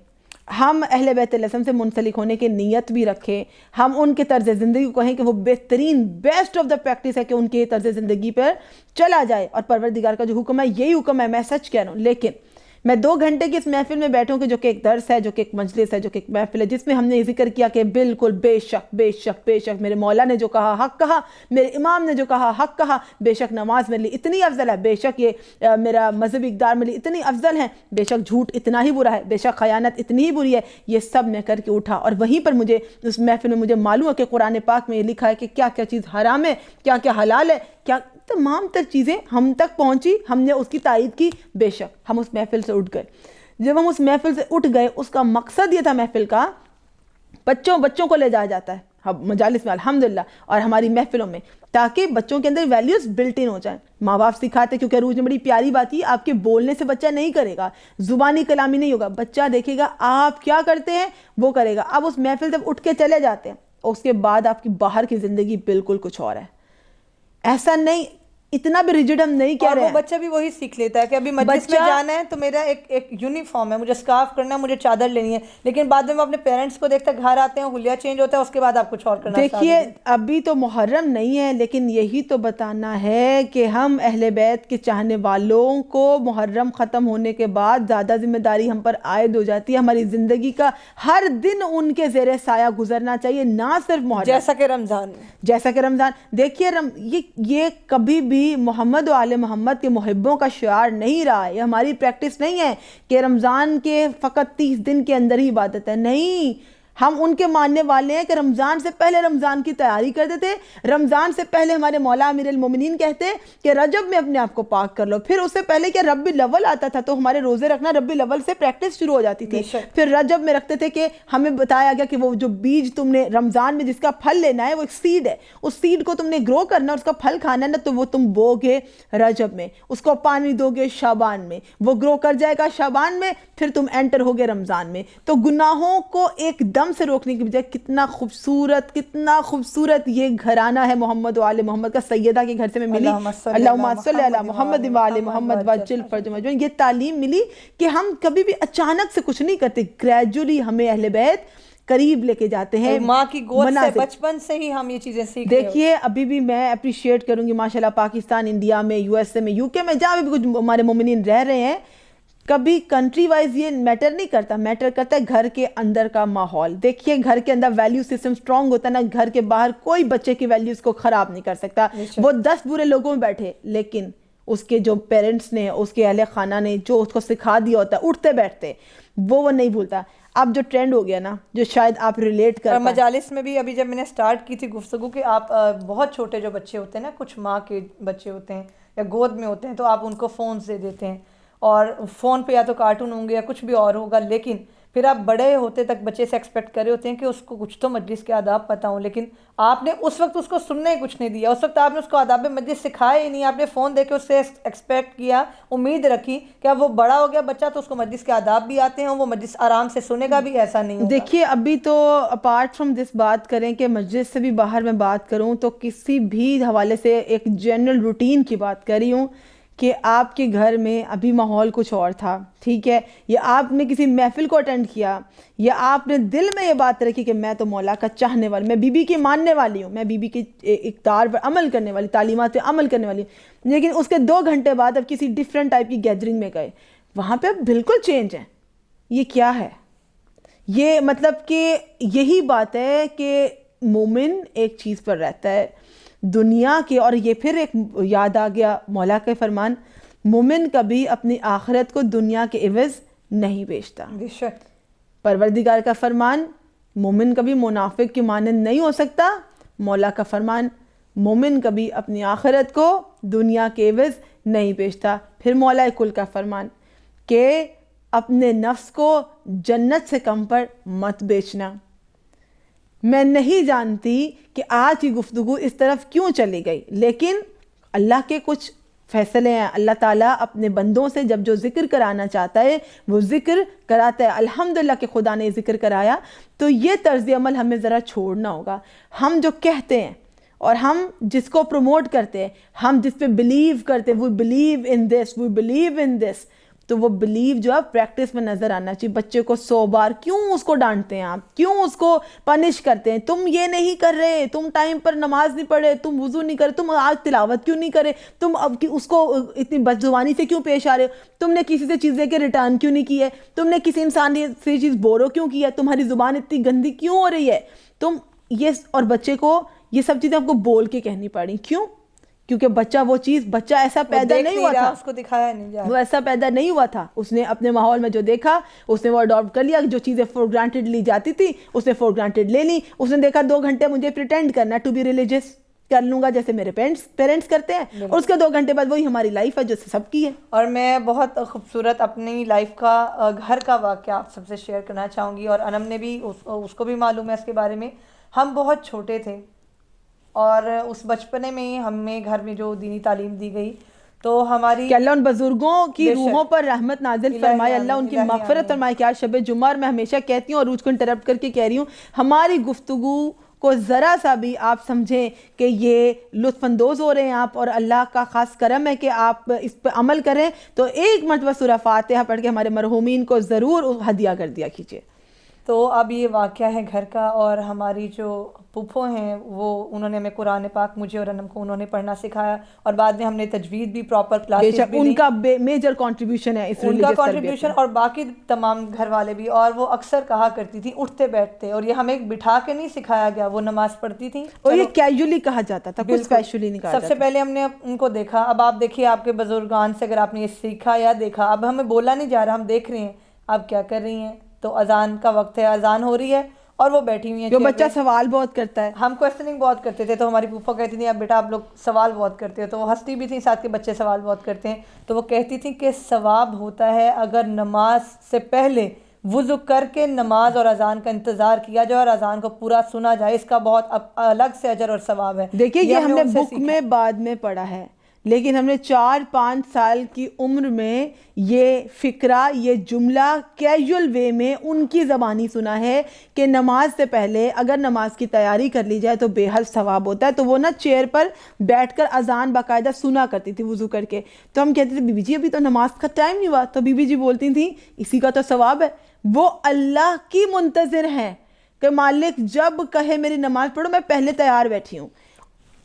ہم اہل بیت علیہ السلام سے منسلک ہونے کی نیت بھی رکھیں, ہم ان کے طرز زندگی کو کہیں کہ وہ بہترین بیسٹ آف دا پریکٹس ہے کہ ان کے طرز زندگی پر چلا جائے, اور پروردگار کا جو حکم ہے یہی حکم ہے. میں سچ کہہ رہا ہوں, لیکن میں 2 گھنٹے کی اس محفل میں بیٹھوں کہ جو کہ ایک درس ہے, جو کہ ایک مجلس ہے, جو کہ ایک محفل ہے, جس میں ہم نے ذکر کیا کہ بالکل بے شک بے شک بے شک میرے مولا نے جو کہا حق کہا, میرے امام نے جو کہا حق کہا, بے شک نماز میرے لیے اتنی افضل ہے, بے شک یہ میرا مذہبی اقدار میرے لیے اتنی افضل ہے, بے شک جھوٹ اتنا ہی برا ہے, بے شک خیانت اتنی ہی بری ہے. یہ سب میں کر کے اٹھا, اور وہیں پر مجھے اس محفل میں مجھے معلوم ہے کہ قرآن پاک میں یہ لکھا ہے کہ کیا کیا چیز حرام ہے, کیا کیا حلال ہے, کیا تمام تر چیزیں ہم تک پہنچی, ہم نے اس کی تائید کی. بے شک ہم اس محفل سے اٹھ گئے. جب ہم اس محفل سے اٹھ گئے, اس کا مقصد یہ تھا محفل کا, بچوں کو لے جایا جاتا ہے مجالس میں الحمدللہ اور ہماری محفلوں میں, تاکہ بچوں کے اندر ویلیوز بلٹ ان ہو جائیں. ماں باپ سکھاتے, کیونکہ عروج میں بڑی پیاری بات ہے, آپ کے بولنے سے بچہ نہیں کرے گا, زبانی کلامی نہیں ہوگا, بچہ دیکھے گا آپ کیا کرتے ہیں وہ کرے گا. اب اس محفل سے اٹھ کے چلے جاتے ہیں, اس کے بعد آپ کی باہر کی زندگی بالکل کچھ اور ہے. ایسا نہیں, اتنا بھی ریجڈ ہم نہیں کہہ رہے ہیں. اور وہ بچہ بھی وہی سیکھ لیتا ہے کہ ابھی مجلس میں جانا ہے تو میرا ایک یونیفارم ہے, مجھے اسکارف کرنا ہے, مجھے چادر لینی ہے, لیکن بعد میں وہ اپنے پیرنٹس کو دیکھتا ہے, گھر آتے ہیں حلیہ چینج ہوتا ہے, اس کے بعد آپ کچھ اور کرنا. دیکھیے ابھی تو محرم نہیں ہے, لیکن یہی تو بتانا ہے کہ ہم اہل بیت کے چاہنے والوں کو محرم ختم ہونے کے بعد زیادہ ذمہ داری ہم پر عائد ہو جاتی ہے. ہماری زندگی کا ہر دن ان کے زیر سایہ گزرنا چاہیے, نہ صرف محرم, جیسا کہ رمضان. دیکھیے یہ کبھی بھی محمد و آل محمد کے محبوں کا شعار نہیں رہا ہے. یہ ہماری پریکٹس نہیں ہے کہ رمضان کے فقط 30 دن کے اندر ہی عبادت ہے. نہیں, ہم ان کے ماننے والے ہیں کہ رمضان سے پہلے رمضان کی تیاری کرتے تھے. رمضان سے پہلے ہمارے مولا امیر المومنین کہتے کہ رجب میں اپنے آپ کو پاک کر لو. پھر اس سے پہلے کہ ربی الاول آتا تھا تو ہمارے روزے رکھنا ربی الاول سے پریکٹس شروع ہو جاتی تھی. پھر رجب میں رکھتے تھے کہ ہمیں بتایا گیا کہ وہ جو بیج تم نے رمضان میں جس کا پھل لینا ہے وہ ایک سیڈ ہے, اس سیڈ کو تم نے گرو کرنا, اس کا پھل کھانا ہے نا, تو وہ تم بو گے رجب میں, اس کو پانی دو گے شعبان میں, وہ گرو کر جائے گا شعبان میں, پھر تم انٹر ہوگے رمضان میں. تو گناہوں کو ایک دم سے روکنے کی بجائے کتنا خوبصورت یہ گھرانہ ہے محمد و آل محمد کا. سیدہ کے گھر سے میں ملی, اللہم صلی علی محمد و آل محمد وجل فرج مجموعین, یہ تعلیم ملی کہ ہم کبھی بھی اچانک سے کچھ نہیں کرتے, گریجولی ہمیں اہل بیت قریب لے کے جاتے ہیں. ماں کی گود سے بچپن سے ہی ہم یہ چیزیں سیکھ رہے ہیں. دیکھیے ابھی بھی میں اپریشیٹ کروں گی ماشاءاللہ پاکستان, انڈیا میں, یو ایس اے میں, یو کے میں, جہاں بھی کچھ ہمارے مومنین رہ رہے ہیں, کبھی کنٹری وائز یہ میٹر نہیں کرتا, میٹر کرتا ہے گھر کے اندر کا ماحول. دیکھیے گھر کے اندر ویلیو سسٹم سٹرونگ ہوتا ہے نا, گھر کے باہر کوئی بچے کی ویلیوز کو خراب نہیں کر سکتا. وہ 10 برے لوگوں میں بیٹھے, لیکن اس کے جو پیرنٹس نے, اس کے اہل خانہ نے جو اس کو سکھا دیا ہوتا ہے اٹھتے بیٹھتے, وہ نہیں بھولتا. اب جو ٹرینڈ ہو گیا نا, جو شاید آپ ریلیٹ کر, مجالس میں بھی ابھی جب میں نے سٹارٹ کی تھی گفتگو کہ آپ بہت چھوٹے جو بچے ہوتے ہیں نا, کچھ ماں کے بچے ہوتے ہیں یا گود میں ہوتے ہیں, تو آپ ان کو فونز دے دیتے ہیں, اور فون پہ یا تو کارٹون ہوں گے یا کچھ بھی اور ہوگا, لیکن پھر آپ بڑے ہوتے تک بچے سے ایکسپیکٹ کر رہے ہوتے ہیں کہ اس کو کچھ تو مجلس کے آداب پتہ ہوں, لیکن آپ نے اس وقت اس کو سننے ہی کچھ نہیں دیا, اس وقت آپ نے اس کو آداب مجلس سکھائے ہی نہیں. آپ نے فون دے کے اس سے ایکسپیکٹ کیا, امید رکھی کہ اب وہ بڑا ہو گیا بچہ تو اس کو مجلس کے آداب بھی آتے ہیں, وہ مجلس آرام سے سنے گا بھی, ایسا نہیں ہوگا. دیکھیے ابھی تو اپارٹ فرام دس بات کریں کہ مجلس سے بھی باہر میں بات کروں تو کسی بھی حوالے سے ایک جنرل روٹین کی بات کر رہی ہوں کہ آپ کے گھر میں ابھی ماحول کچھ اور تھا, ٹھیک ہے, یا آپ نے کسی محفل کو اٹینڈ کیا, یا آپ نے دل میں یہ بات رکھی کہ میں تو مولا کا چاہنے والی, میں بی بی کی ماننے والی ہوں, میں بی بی کی اقدار پر عمل کرنے والی, تعلیمات پہ عمل کرنے والی ہوں, لیکن اس کے 2 گھنٹے بعد اب کسی ڈفرینٹ ٹائپ کی گیدرنگ میں گئے, وہاں پہ اب بالکل چینج ہے. یہ کیا ہے؟ یہ مطلب کہ یہی بات ہے کہ مومن ایک چیز پر رہتا ہے دنیا کے, اور یہ پھر ایک یاد آ گیا مولا کے فرمان, مومن کبھی اپنی آخرت کو دنیا کے عوض نہیں بیچتا. پروردگار کا فرمان, مومن کبھی منافق کی مانند نہیں ہو سکتا. مولا کا فرمان, مومن کبھی اپنی آخرت کو دنیا کے عوض نہیں بیچتا. پھر مولا کل کا فرمان کہ اپنے نفس کو جنت سے کم پر مت بیچنا. میں نہیں جانتی کہ آج کی گفتگو اس طرف کیوں چلی گئی, لیکن اللہ کے کچھ فیصلے ہیں. اللہ تعالیٰ اپنے بندوں سے جب جو ذکر کرانا چاہتا ہے وہ ذکر کراتا ہے. الحمدللہ کہ خدا نے ذکر کرایا. تو یہ طرز عمل ہمیں ذرا چھوڑنا ہوگا. ہم جو کہتے ہیں اور ہم جس کو پروموٹ کرتے ہیں, ہم جس پہ بلیو کرتے ہیں, we believe in this, we believe in دس, تو وہ بلیو جو ہے پریکٹس میں نظر آنا چاہیے. بچے کو 100 بار کیوں اس کو ڈانٹتے ہیں آپ, کیوں اس کو پنش کرتے ہیں, تم یہ نہیں کر رہے, تم ٹائم پر نماز نہیں پڑھے, تم وضو نہیں کرے, تم آج تلاوت کیوں نہیں کرے, تم اب اس کو اتنی بدزبانی سے کیوں پیش آ رہے ہو, تم نے کسی سے چیزیں کے ریٹرن کیوں نہیں کیے, تم نے کسی انسان سے چیز بورو کیوں کیا, تمہاری زبان اتنی گندی کیوں ہو رہی ہے, تم یہ. اور بچے کو یہ سب چیزیں آپ کو بول کے کہنی پڑی. کیوں؟ کیونکہ بچہ ایسا پیدا نہیں ہوا تھا, اس کو دکھایا نہیں جا رہا, وہ ایسا پیدا نہیں ہوا تھا. اس نے اپنے ماحول میں جو دیکھا اس نے وہ اڈاپٹ کر لیا. جو چیزیں فور گرانٹیڈ لی جاتی تھی اس نے فور گرانٹیڈ لے لی. اس نے دیکھا 2 گھنٹے مجھے پریٹینڈ کرنا ٹو بی ریلیجیس, کر لوں گا جیسے میرے پیرنٹس کرتے ہیں, اور اس کے 2 گھنٹے بعد وہی ہماری لائف ہے جو سب کی ہے. اور میں بہت خوبصورت اپنی لائف کا گھر کا واقعہ آپ سب سے شیئر کرنا چاہوں گی, اور انم نے بھی اس کو بھی معلوم ہے اس کے بارے میں. ہم بہت چھوٹے تھے اور اس بچپنے میں ہی ہمیں گھر میں جو دینی تعلیم دی گئی تو ہماری, کہ اللہ ان بزرگوں کی روحوں پر رحمت نازل فرمائے, اللہ ان کی مغفرت فرمائے. کہ آج شب جمعہ, اور میں ہمیشہ کہتی ہوں اور روز کو انٹرپٹ کر کے کہہ رہی ہوں, ہماری گفتگو کو ذرا سا بھی آپ سمجھیں کہ یہ لطف اندوز ہو رہے ہیں آپ, اور اللہ کا خاص کرم ہے کہ آپ اس پہ عمل کریں, تو ایک مرتبہ سورہ فاتحہ پڑھ کے ہمارے مرحومین کو ضرور ہدیہ کر دیا کیجیے. تو اب یہ واقعہ ہے گھر کا, اور ہماری جو پھپھو ہیں وہ انہوں نے ہمیں قرآن پاک, مجھے اور انم کو انہوں نے پڑھنا سکھایا, اور بعد میں ہم نے تجوید بھی پراپر کلاسز بھی ان کا میجر کنٹریبیوشن ہے اس ان کا کنٹریبیوشن, اور باقی تمام گھر والے بھی. اور وہ اکثر کہا کرتی تھی اٹھتے بیٹھتے, اور یہ ہمیں بٹھا کے نہیں سکھایا گیا, وہ نماز پڑھتی تھی اور یہ کیجولی کہا جاتا تھا, کچھ اسپیشلی نہیں کہا جاتا. سب سے پہلے ہم نے ان کو دیکھا. اب آپ دیکھیے آپ کے بزرگان سے اگر آپ نے یہ سیکھا یا دیکھا, اب ہمیں بولا نہیں جا رہا, ہم دیکھ رہے ہیں آپ کیا کر رہی ہیں. تو اذان کا وقت ہے, اذان ہو رہی ہے اور وہ بیٹھی ہوئی ہیں. جو بچہ سوال بہت کرتا ہے, ہم کوسچننگ بہت کرتے تھے, تو ہماری پھوپھا کہتی تھیں اب بیٹا آپ لوگ سوال بہت کرتے ہو, تو وہ ہنستی بھی تھیں, ساتھ کے بچے سوال بہت کرتے ہیں. تو وہ کہتی تھیں کہ ثواب ہوتا ہے اگر نماز سے پہلے وضو کر کے نماز اور اذان کا انتظار کیا جائے اور اذان کو پورا سنا جائے, اس کا بہت الگ سے اجر اور ثواب ہے. دیکھیے یہ ہم نے بک میں بعد میں پڑھا ہے, لیکن ہم نے 4-5 سال کی عمر میں یہ فکرہ, یہ جملہ کیجول وے میں ان کی زبانی سنا ہے کہ نماز سے پہلے اگر نماز کی تیاری کر لی جائے تو بے حد ثواب ہوتا ہے. تو وہ نا چیئر پر بیٹھ کر اذان باقاعدہ سنا کرتی تھی وضو کر کے. تو ہم کہتے تھے بی بی جی ابھی تو نماز کا ٹائم نہیں ہوا, تو بی بی جی بولتی تھیں اسی کا تو ثواب ہے. وہ اللہ کی منتظر ہیں کہ مالک جب کہے میری نماز پڑھو, میں پہلے تیار بیٹھی ہوں.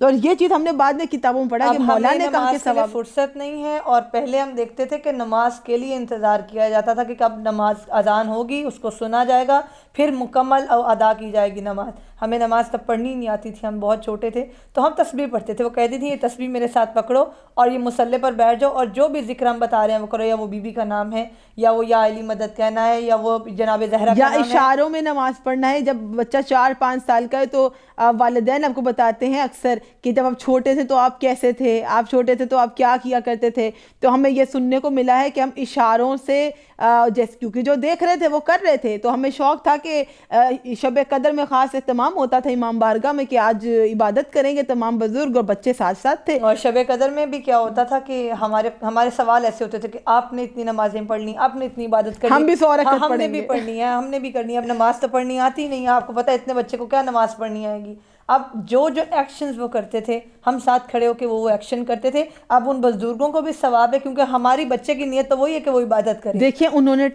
اور یہ چیز ہم نے بعد میں کتابوں میں پڑھا کہ مولا نے کہا کہ ثواب فرصت نہیں ہے. اور پہلے ہم دیکھتے تھے کہ نماز کے لیے انتظار کیا جاتا تھا کہ کب نماز اذان ہوگی, اس کو سنا جائے گا, پھر مکمل ادا کی جائے گی نماز. ہمیں نماز تب پڑھنی نہیں آتی تھی, ہم بہت چھوٹے تھے, تو ہم تسبیح پڑھتے تھے. وہ کہتی تھی یہ تسبیح میرے ساتھ پکڑو اور یہ مصلے پر بیٹھ جاؤ, اور جو بھی ذکر ہم بتا رہے ہیں وہ کرو, یا وہ بی بی کا نام ہے, یا وہ یا علی مدد کہنا ہے, یا وہ جناب زہرا کا نام ہے, یا اشاروں میں نماز پڑھنا ہے. جب بچہ 4-5 سال کا ہے تو والدین آپ کو بتاتے ہیں اکثر کہ جب آپ چھوٹے تھے تو آپ کیسے تھے, آپ چھوٹے تھے تو آپ کیا کیا کرتے تھے. تو ہمیں یہ سننے کو ملا ہے کہ ہم اشاروں سے جیسے کیونکہ جو دیکھ رہے تھے وہ کر رہے تھے, تو ہمیں شوق تھا کہ شب قدر میں خاص اہتمام ہوتا تھا امام بارگاہ میں کہ آج عبادت کریں گے, تمام بزرگ اور بچے ساتھ ساتھ تھے. اور شب قدر میں بھی کیا ہوتا تھا کہ ہمارے سوال ایسے ہوتے تھے کہ آپ نے اتنی نمازیں پڑھ لی, آپ نے اتنی عبادت کر لی, ہم بھی 100 رکعت ہم نے بھی پڑھنی ہے, ہم نے بھی کرنی ہے. اب نماز تو پڑھنی آتی نہیں ہے, آپ کو پتہ ہے اتنے بچے کو کیا نماز پڑھنی آئے گی. اب جو ایکشنز وہ کرتے تھے, ہم ساتھ کھڑے ہو کے وہ ایکشن کرتے تھے. اب ان بزرگوں کو بھی ثواب ہے, کیونکہ ہماری بچے کی نیت تو وہی ہے کہ وہ عبادت کرے. دیکھیے انہوں نے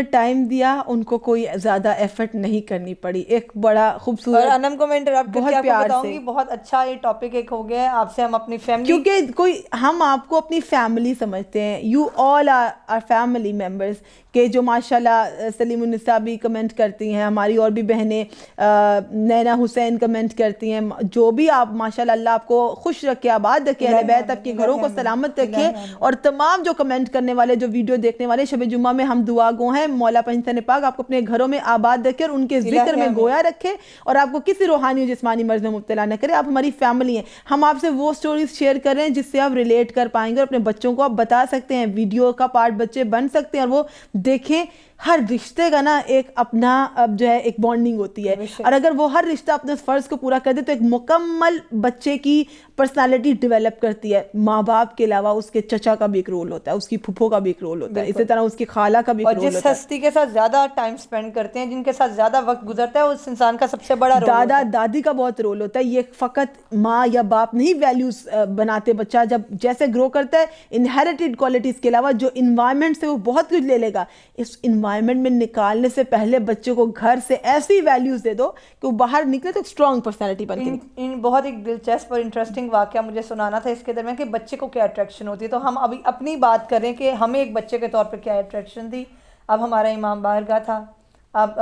ٹائم دیا, ان کو کوئی زیادہ ایفرٹ نہیں کرنی پڑی. ایک بڑا خوبصورت, اور انم کو میں انٹرپٹ کر کے آپ کو بتاؤں گی, بہت اچھا یہ ٹاپک ایک ہو گیا ہے آپ سے. ہم اپنی فیملی, کیونکہ ہم آپ کو اپنی فیملی سمجھتے ہیں, you all are family members, کہ جو ماشاءاللہ سلیم النساء بھی کمنٹ کرتی ہیں, ہماری اور بھی بہنیں نینا حسین کمنٹ کرتی ہیں, جو بھی آپ ماشاءاللہ اللہ آپ کو خوش رکھے, آباد رکھے, اہل بیت آپ کے گھروں کو سلامت رکھے. اور تمام جو کمنٹ کرنے والے, جو ویڈیو دیکھنے والے, شب جمعہ میں ہم دعا گو ہیں, مولا پنجتن پاک آپ کو اپنے گھروں میں آباد رکھے اور ان کے ذکر میں گویا رکھے, اور آپ کو کسی روحانی و جسمانی مرض میں مبتلا نہ کرے. آپ ہماری فیملی ہیں, ہم آپ سے وہ سٹوریز شیئر کر رہے ہیں جس سے آپ ریلیٹ کر پائیں گے, اور اپنے بچوں کو آپ بتا سکتے ہیں, ویڈیو کا پارٹ بچے بن سکتے ہیں اور وہ دیکھیں. ہر رشتے کا نا ایک اپنا اب جو ہے ایک بانڈنگ ہوتی ہے, اور اگر وہ ہر رشتہ اپنے فرض کو پورا کر دے تو ایک مکمل بچے کی پرسنالٹی ڈیولپ کرتی ہے. ماں باپ کے علاوہ اس کے چچا کا بھی ایک رول ہوتا ہے, اس کی پھپھو کا بھی ایک رول ہوتا ہے, اسی طرح اس کی خالہ کا بھی ایک رول ہوتا ہے. اور جس ہستی کے ساتھ زیادہ ٹائم سپینڈ کرتے ہیں, جن کے ساتھ زیادہ وقت گزرتا ہے, اس انسان کا سب سے بڑا رول دادا دادی کا بہت رول ہوتا ہے. یہ فقط ماں یا باپ نہیں ویلیوز بناتے, بچہ جب جیسے گرو کرتا ہے انہیریٹڈ کوالٹیز کے علاوہ جو انوائرمنٹ سے وہ بہت کچھ لے لے گا, اس انوائرمنٹ میں نکالنے سے پہلے بچے کو گھر سے ایسی ویلیوز دے دو کہ وہ باہر نکلے تو اسٹرانگ پرسنالٹی بن کے. ان بہت ایک دلچسپ اور انٹرسٹنگ واقعہ مجھے سنانا تھا اس کے درمیان کہ بچے کو کیا اٹریکشن ہوتی ہے. تو ہم ابھی اپنی بات کریں کہ ہمیں ایک بچے کے طور پہ کیا اٹریکشن تھی. اب ہمارا امام بارگاہ تھا, اب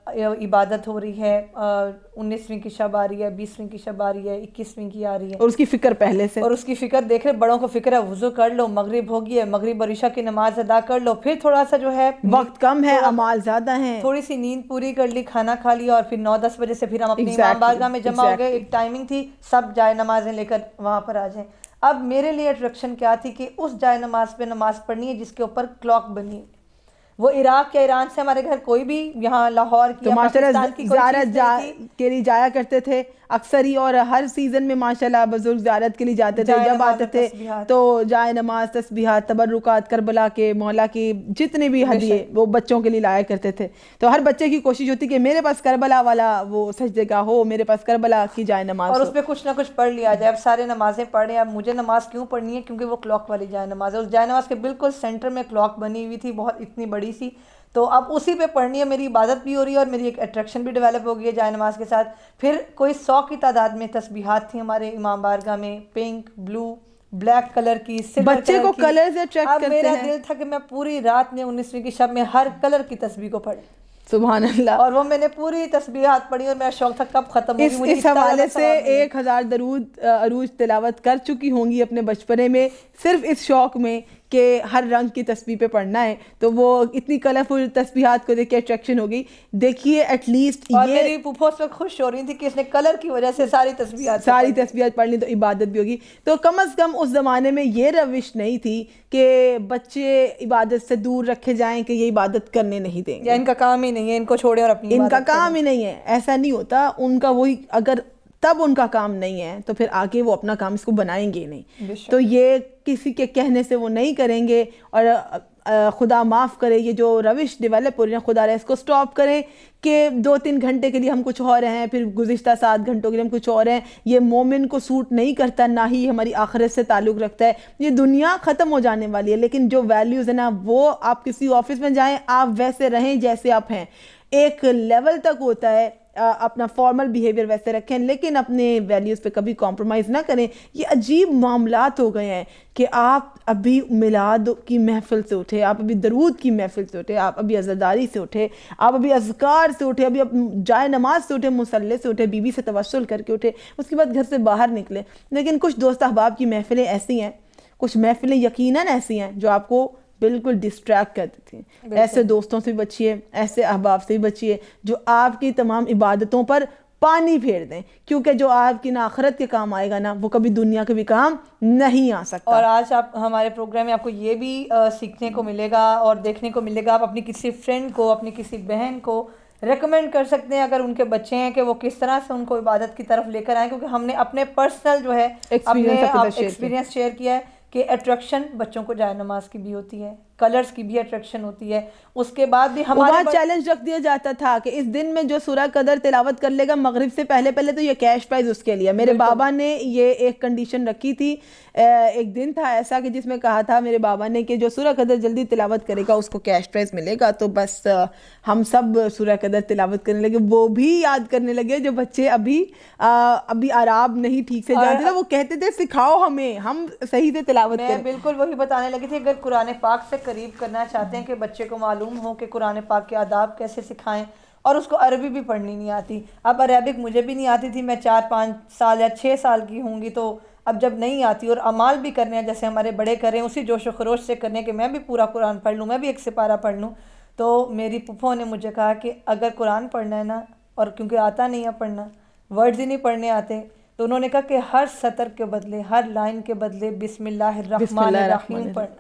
عبادت ہو رہی ہے, 19ویں کی شب آ رہی ہے, 20ویں کی شب آ رہی ہے, 21ویں کی آ رہی ہے, اور اس کی فکر پہلے سے, اور اس کی فکر دیکھ رہے بڑوں کو فکر ہے وضو کر لو, مغرب ہو گئی ہے, مغرب اور عشاء کی نماز ادا کر لو, پھر تھوڑا سا جو ہے وقت کم ہے, اعمال زیادہ ہیں, تھوڑی سی نیند پوری کر لی, کھانا کھا لیا, اور پھر 9-10 بجے سے پھر ہم اپنے امام بارگاہ میں جمع ہو گئے. ایک ٹائمنگ تھی, سب جائے نمازیں لے کر وہاں پر آ جائیں. اب میرے لیے اٹریکشن کیا تھی کہ اس جائے نماز پہ نماز پڑھنی ہے جس کے اوپر کلاک بنی ہے. وہ عراق یا ایران سے ہمارے گھر کوئی بھی یہاں لاہور کی یا پاکستان کی کوئی چیز نہیں تھی کے لیے جایا کرتے تھے اکثر ہی, اور ہر سیزن میں ماشاءاللہ بزرگ زیارت کے لیے جاتے تھے. جب آتے تھے تو جائے نماز, تسبیحات, تبرکات, کربلا کے مولا کی جتنے بھی ہدیے وہ بچوں کے لیے لایا کرتے تھے. تو ہر بچے کی کوشش ہوتی کہ میرے پاس کربلا والا وہ سجدے کا ہو, میرے پاس کربلا کی جائے نماز, اور اس پہ کچھ نہ کچھ پڑھ لیا جائے. اب سارے نمازیں پڑھ رہے ہیں, اب مجھے نماز کیوں پڑھنی ہے, کیونکہ وہ کلاک والی جائے نماز ہے. اس جائے نماز کے بالکل سینٹر میں کلاک بنی ہوئی تھی, بہت اتنی بڑی سی, تو اب اسی پہ پڑھنی ہے. میری عبادت بھی ہو رہی ہے اور میری ایک اٹریکشن بھی ڈیولپ ہو گئی ہے جائے نماز کے ساتھ. پھر کوئی 100 کی تعداد میں تسبیحات تھیں ہمارے امام بارگاہ میں, پنک, بلو, بلیک کلر کی, سلور بچے کو کلر سے اٹریکٹ کرتے ہیں. اب میرا دل تھا کہ میں پوری رات میں 19ویں کی شب میں ہر کلر کی تسبیح کو پڑھوں. سبحان اللہ. اور وہ میں نے پوری تسبیحات پڑھی اور میرا شوق تھا کب ختم ہوگی. اس حوالے سے 1000 درود عروج تلاوت کر چکی ہوں گی اپنے بچپنے میں, صرف اس شوق میں کہ ہر رنگ کی تسبیح پہ پڑھنا ہے. تو وہ اتنی کلرفل تسبیحات کو دیکھ کے اٹریکشن ہو گئی. دیکھیے ایٹ لیسٹ اور میری پھوپھو اس وقت خوش ہو رہی تھی کہ اس نے کلر کی وجہ سے ساری تسبیحات پڑھ لی تو عبادت بھی ہوگی. تو کم از کم اس زمانے میں یہ روش نہیں تھی کہ بچے عبادت سے دور رکھے جائیں کہ یہ عبادت کرنے نہیں دیں گے, یا ان کا کام ہی نہیں ہے, ان کو چھوڑیں اور اپنی ان کا کام ہی نہیں ہے. ایسا نہیں ہوتا, ان کا وہی, اگر تب ان کا کام نہیں ہے تو پھر آگے وہ اپنا کام اس کو بنائیں گے نہیں. تو یہ کسی کے کہنے سے وہ نہیں کریں گے. اور خدا معاف کرے یہ جو روش ڈیولپ ہو رہی ہے, خدا رہے اس کو سٹاپ کریں کہ 2-3 گھنٹے کے لیے ہم کچھ اور ہیں, پھر گزشتہ 7 گھنٹوں کے لیے ہم کچھ اور ہیں. یہ مومن کو سوٹ نہیں کرتا, نہ ہی ہماری آخرت سے تعلق رکھتا ہے. یہ دنیا ختم ہو جانے والی ہے, لیکن جو ویلیوز ہیں نا, وہ آپ کسی آفس میں جائیں آپ ویسے رہیں جیسے آپ ہیں. ایک لیول تک ہوتا ہے, اپنا فارمل بیہیویئر ویسے رکھیں, لیکن اپنے ویلیوز پہ کبھی کمپرومائز نہ کریں. یہ عجیب معاملات ہو گئے ہیں کہ آپ ابھی میلاد کی محفل سے اٹھے, آپ ابھی درود کی محفل سے اٹھے, آپ ابھی عزاداری سے اٹھے, آپ ابھی اذکار سے اٹھے, ابھی جائے نماز سے اٹھے, مصلی سے اٹھے, بیوی سے توسل کر کے اٹھے, اس کے بعد گھر سے باہر نکلے. لیکن کچھ دوست احباب کی محفلیں ایسی ہیں, کچھ محفلیں یقیناً ایسی ہیں جو آپ کو بالکل ڈسٹریکٹ کر دیتی ہیں. ایسے دوستوں سے بھی بچیے, ایسے احباب سے بھی بچیے جو آپ کی تمام عبادتوں پر پانی پھیر دیں, کیونکہ جو آپ کی نہ آخرت کے کام آئے گا نا, وہ کبھی دنیا کے بھی کام نہیں آ سکتا. اور آج آپ ہمارے پروگرام میں آپ کو یہ بھی سیکھنے کو ملے گا اور دیکھنے کو ملے گا, آپ اپنی کسی فرینڈ کو, اپنی کسی بہن کو ریکمینڈ کر سکتے ہیں اگر ان کے بچے ہیں کہ وہ کس طرح سے ان کو عبادت کی طرف لے کر آئیں. کیونکہ ہم نے اپنے پرسنل جو ہے اپنے ایکسپیرینس شیئر کیا ہے کہ اٹریکشن بچوں کو جائے نماز کی بھی ہوتی ہے, کلرز کی بھی اٹریکشن ہوتی ہے. اس کے بعد بھی ہمارا چیلنج رکھ دیا جاتا تھا کہ اس دن میں جو سورہ قدر تلاوت کر لے گا مغرب سے پہلے تو یہ کیش پرائز اس کے لیے. میرے بابا نے یہ ایک کنڈیشن رکھی تھی. ایک دن تھا ایسا کہ جس میں کہا تھا میرے بابا نے کہ جو سورہ قدر جلدی تلاوت کرے گا اس کو کیش پرائز ملے گا. تو بس ہم سب سورہ قدر تلاوت کرنے لگے. وہ بھی یاد کرنے لگے جو بچے ابھی عراب نہیں ٹھیک سے جانتے تھے, وہ کہتے تھے سکھاؤ ہمیں, ہم صحیح سے تلاوت کریں. میں بالکل وہی بتانے لگی تھی, اگر قرآن پاک سے قریب کرنا چاہتے ہیں کہ بچے کو معلوم ہو کہ قرآن پاک کے آداب کیسے سکھائیں, اور اس کو عربی بھی پڑھنی نہیں آتی. اب عربک مجھے بھی نہیں آتی تھی, میں 4-5 سال یا 6 سال کی ہوں گی, تو اب جب نہیں آتی اور اعمال بھی کرنے ہیں جیسے ہمارے بڑے کریں, اسی جوش و خروش سے کرنے کہ میں بھی پورا قرآن پڑھ لوں, میں بھی 1 سپارہ پڑھ لوں. تو میری پھوپھو نے مجھے کہا کہ اگر قرآن پڑھنا ہے نا, اور کیونکہ آتا نہیں ہے پڑھنا, ورڈز ہی نہیں پڑھنے آتے, تو انہوں نے کہا کہ ہر سطر کے بدلے, ہر لائن کے بدلے بسم اللہ الرحمن الرحیم پڑھنا.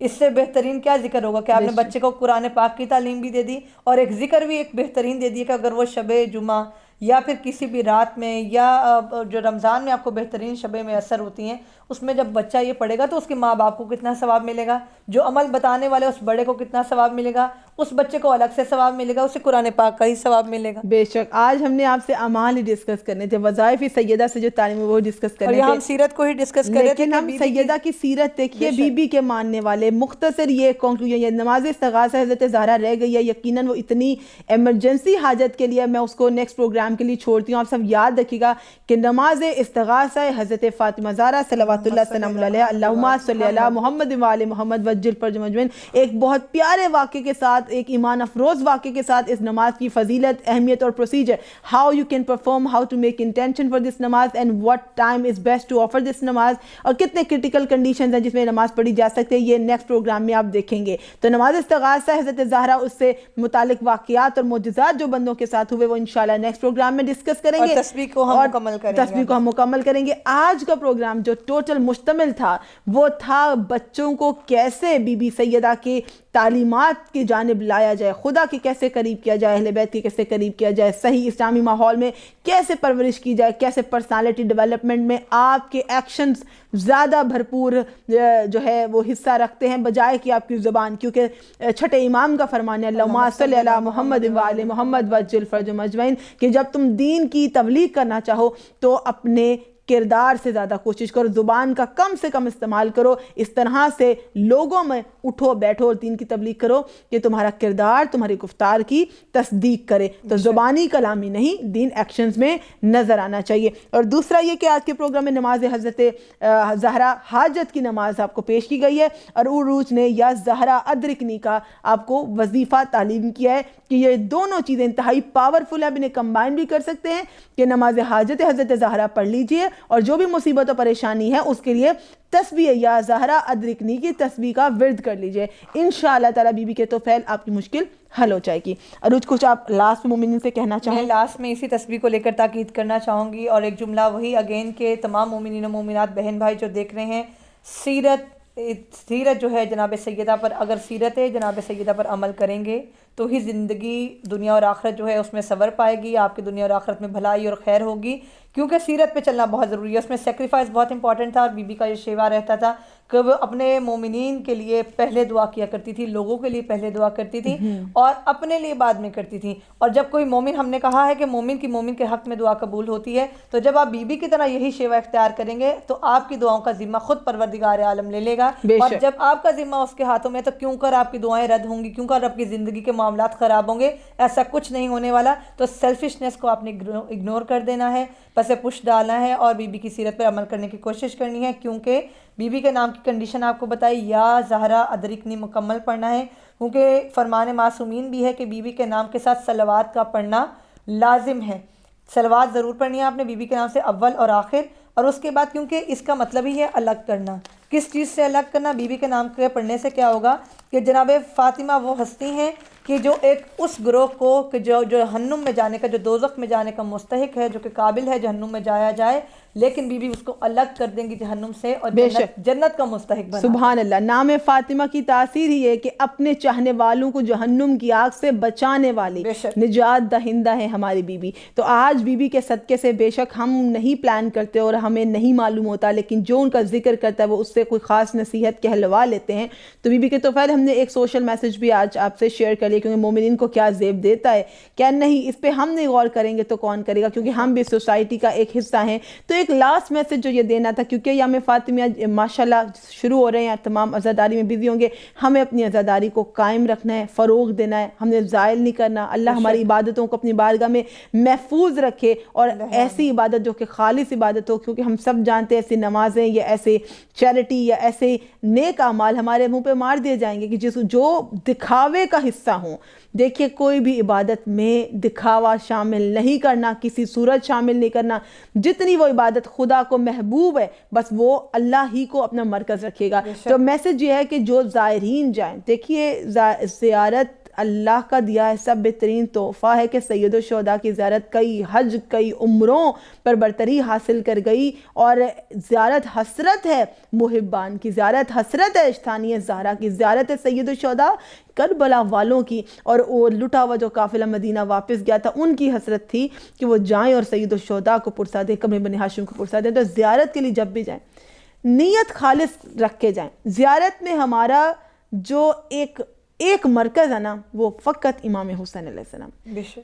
اس سے بہترین کیا ذکر ہوگا کہ آپ نے بچے کو قرآن پاک کی تعلیم بھی دے دی اور ایک ذکر بھی ایک بہترین دے دی کہ اگر وہ شب جمعہ یا پھر کسی بھی رات میں یا جو رمضان میں آپ کو بہترین شبیں میں اثر ہوتی ہیں اس میں جب بچہ یہ پڑھے گا تو اس کے ماں باپ کو کتنا ثواب ملے گا, جو عمل بتانے والے اس بڑے کو کتنا ثواب ملے گا, اس بچے کو الگ سے ثواب ملے گا, اسے قرآن پاک کا ہی ثواب ملے گا. بے شک آج ہم نے آپ سے اعمال ہی ڈسکس کرنے تھے, وظائف سیدہ سے جو تعلیم ہے وہ ڈسکس کرنے تھے, اور ہم سیرت کو ہی ڈسکس کر رہے تھے. لیکن ہم سیدہ کی سیرت دیکھیے, بی بی کے ماننے والے, مختصر یہ کنکلوژن, یہ نماز استغاثہ حضرت زہرا رہ گئی ہے, یقیناً وہ اتنی ایمرجنسی حاجت کے لیے, میں اس کو نیکسٹ پروگرام کے لیے چھوڑتی ہوں. آپ سب یاد رکھیے گا کہ نماز استغاثہ حضرت فاطمہ زہرا صلوات اللہ سلام علیہ, اللہم صلی علی محمد وآل محمد وجل فرج مجمعین, ایک بہت پیارے واقعے کے ساتھ, ایک ایمان افروز واقعے کے ساتھ اس نماز کی فضیلت, اہمیت اور procedure, how you can perform, how to make intention for this namaz and what time is best to offer this namaz, اور کتنے کرٹیکل کنڈیشنز ہیں جس میں نماز پڑھی جا سکتے ہیں, یہ نیکسٹ پروگرام میں آپ دیکھیں گے. تو نماز استغاثہ حضرت زہرا, اس سے متعلق واقعات اور معجزات جو بندوں کے ساتھ ہوئے وہ انشاءاللہ نیکسٹ پروگرام میں ڈسکس کریں گے, اور تسبیح کو ہم مکمل کریں گے. آج کا پروگرام جو ٹوٹل مشتمل تھا وہ تھا بچوں کو کیسے بی بی سیدہ کی تعلیمات کی جانب لایا جائے, خدا کے کیسے قریب کیا جائے, اہل بیت کے کیسے قریب کیا جائے, صحیح اسلامی ماحول میں کیسے پرورش کی جائے, کیسے پرسنالٹی ڈیولپمنٹ میں آپ کے ایکشنز زیادہ بھرپور جو ہے وہ حصہ رکھتے ہیں بجائے کہ آپ کی زبان, کیونکہ چھٹے امام کا فرمان ہے اللہم صلی علی محمد وآل محمد وجل فرج مجمعین, کہ جب تم دین کی تبلیغ کرنا چاہو تو اپنے کردار سے زیادہ کوشش کرو, زبان کا کم سے کم استعمال کرو, اس طرح سے لوگوں میں اٹھو بیٹھو اور دین کی تبلیغ کرو کہ تمہارا کردار تمہاری گفتار کی تصدیق کرے. تو زبانی کلامی نہیں, دین ایکشنز میں نظر آنا چاہیے. اور دوسرا یہ کہ آج کے پروگرام میں نماز حضرت زہرا حاجت کی نماز آپ کو پیش کی گئی ہے, اور عروج نے یا زہرا ادرکنی کا آپ کو وظیفہ تعلیم کیا ہے کہ یہ دونوں چیزیں انتہائی پاورفل ہیں, انہیں کمبائن بھی کر سکتے ہیں کہ نماز حاجت حضرت زہرا پڑھ لیجئے, اور جو بھی مصیبت و پریشانی ہے اس کے لیے تسبیح یا زہرا ادرکنی کی تسبیح کا ورد کر لیجئے. انشاءاللہ تعالی بی بی کے توفیل آپ کی مشکل حل ہو جائے گی. عروج کچھ آپ لاسٹ میں مومنین سے کہنا چاہیں؟ میں لاسٹ میں اسی تسبیح کو لے کر تاکید کرنا چاہوں گی, اور ایک جملہ وہی اگین کہ تمام مومنین و مومنات بہن بھائی جو دیکھ رہے ہیں, سیرت جو ہے جناب سیدہ پر, اگر سیرت جناب سیدہ پر عمل کریں گے تو ہی زندگی دنیا اور آخرت جو ہے اس میں صبر پائے گی, آپ کی دنیا اور آخرت میں بھلائی اور خیر ہوگی, کیونکہ سیرت پہ چلنا بہت ضروری ہے. اس میں سیکریفائس بہت امپورٹنٹ تھا, اور بی بی کا یہ شیوا رہتا تھا کہ وہ اپنے مومنین کے لیے پہلے دعا کیا کرتی تھی, لوگوں کے لیے پہلے دعا کرتی تھی اور اپنے لیے بعد میں کرتی تھی. اور جب کوئی مومن, ہم نے کہا ہے کہ مومن کے حق میں دعا قبول ہوتی ہے, تو جب آپ بی بی کی طرح یہی شیوا اختیار کریں گے تو آپ کی دعاؤں کا ذمہ خود پروردگار عالم لے لے گا, اور جب آپ کا ذمہ اس کے ہاتھوں میں تو کیوں کر آپ کی دعائیں رد ہوں گی, کیوں کر آپ کی زندگی کے معاملات خراب ہوں گے, ایسا کچھ نہیں ہونے والا. تو سیلفشنس کو آپ نے اگنور کر دینا ہے, پس پش ڈالنا ہے اور بی بی کی سیرت پر عمل کرنے کی کوشش کرنی ہے, کیونکہ بی بی کے نام کی کنڈیشن آپ کو بتائی یا زہرا ادرکنی مکمل پڑھنا ہے, کیونکہ فرمان معصومین بھی ہے کہ بی بی کے نام کے ساتھ صلوات کا پڑھنا لازم ہے. صلوات ضرور پڑھنی ہے آپ نے بی بی کے نام سے اول اور آخر, اور اس کے بعد کیونکہ اس کا مطلب ہی ہے الگ کرنا. کس چیز سے الگ کرنا؟ بی بی کے نام کے پڑھنے سے کیا ہوگا کہ جناب فاطمہ وہ ہستی ہیں کہ جو ایک اس گروہ کو کہ جو جہنم میں جانے کا, جو دوزخ میں جانے کا مستحق ہے, جو کہ قابل ہے جہنم میں جایا جائے, لیکن بی بی اس کو الگ کر دیں گی جہنم سے اور جنت کا مستحق بنا. سبحان اللہ. نام فاطمہ کی تاثیر ہی ہے کہ اپنے چاہنے والوں کو جہنم کی آگ سے بچانے والی, نجات دہندہ ہے ہماری بی بی. تو آج بی بی کے صدقے سے بے شک ہم نہیں پلان کرتے اور ہمیں نہیں معلوم ہوتا, لیکن جو ان کا ذکر کرتا ہے وہ اس سے کوئی خاص نصیحت کہلوا لیتے ہیں. تو بی بی کے توفیل ہم نے ایک سوشل میسج بھی آج آپ سے شیئر کر لیا, کیونکہ مومنین کو کیا زیب دیتا ہے کیا نہیں, اس پہ ہم نہیں غور کریں گے تو کون کرے گا, کیونکہ ہم بھی سوسائٹی کا ایک حصہ ہیں. تو ایک لاسٹ میسج جو یہ دینا تھا, کیونکہ یام فاطمیہ ماشاءاللہ شروع ہو رہے ہیں, تمام عزاداری میں بزی ہوں گے, ہمیں اپنی عزاداری کو قائم رکھنا ہے, فروغ دینا ہے, ہم نے زائل نہیں کرنا. اللہ ہماری عبادتوں کو اپنی بارگاہ میں محفوظ رکھے, اور ایسی عبادت جو کہ خالص عبادت ہو, کیونکہ ہم سب جانتے ہیں ایسی نمازیں یا ایسے چیریٹی یا ایسے نیک اعمال ہمارے منہ پہ مار دیے جائیں گے کہ جو دکھاوے کا حصہ ہوں. دیکھیے کوئی بھی عبادت میں دکھاوا شامل نہیں کرنا, کسی صورت شامل نہیں کرنا. جتنی وہ عبادت خدا کو محبوب ہے بس وہ اللہ ہی کو اپنا مرکز رکھے گا. تو میسج یہ ہے کہ جو زائرین جائیں, دیکھیے زیارت اللہ کا دیا ایسا بہترین تحفہ ہے کہ سید الشہداء کی زیارت کئی حج کئی عمروں پر برتری حاصل کر گئی، اور زیارت حسرت ہے محبان کی، زیارت حسرت ہے ثانیہ زہرا کی، زیارت ہے سید الشہداء کربلا والوں کی، اور وہ لٹا ہوا جو قافلہ مدینہ واپس گیا تھا ان کی حسرت تھی کہ وہ جائیں اور سید الشہداء کو پرسا دیں، قبر بنی ہاشم کو پرسا دیں۔ تو زیارت کے لیے جب بھی جائیں نیت خالص رکھ کے جائیں۔ زیارت میں ہمارا جو ایک مرکز ہے نا وہ فقط امام حسین علیہ السلام،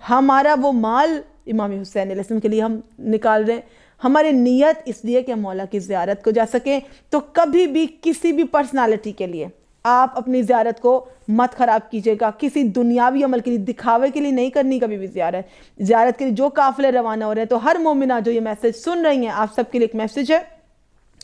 ہمارا وہ مال امام حسین علیہ السلام کے لیے ہم نکال رہے ہیں، ہماری نیت اس لیے کہ ہم مولا کی زیارت کو جا سکیں۔ تو کبھی بھی کسی بھی پرسنالٹی کے لیے آپ اپنی زیارت کو مت خراب کیجیے گا، کسی دنیاوی عمل کے لیے دکھاوے کے لیے نہیں کرنی کبھی بھی زیارت کے لیے جو قافلے روانہ ہو رہے ہیں۔ تو ہر مومنہ جو یہ میسج سن رہی ہیں آپ سب کے لیے ایک میسج ہے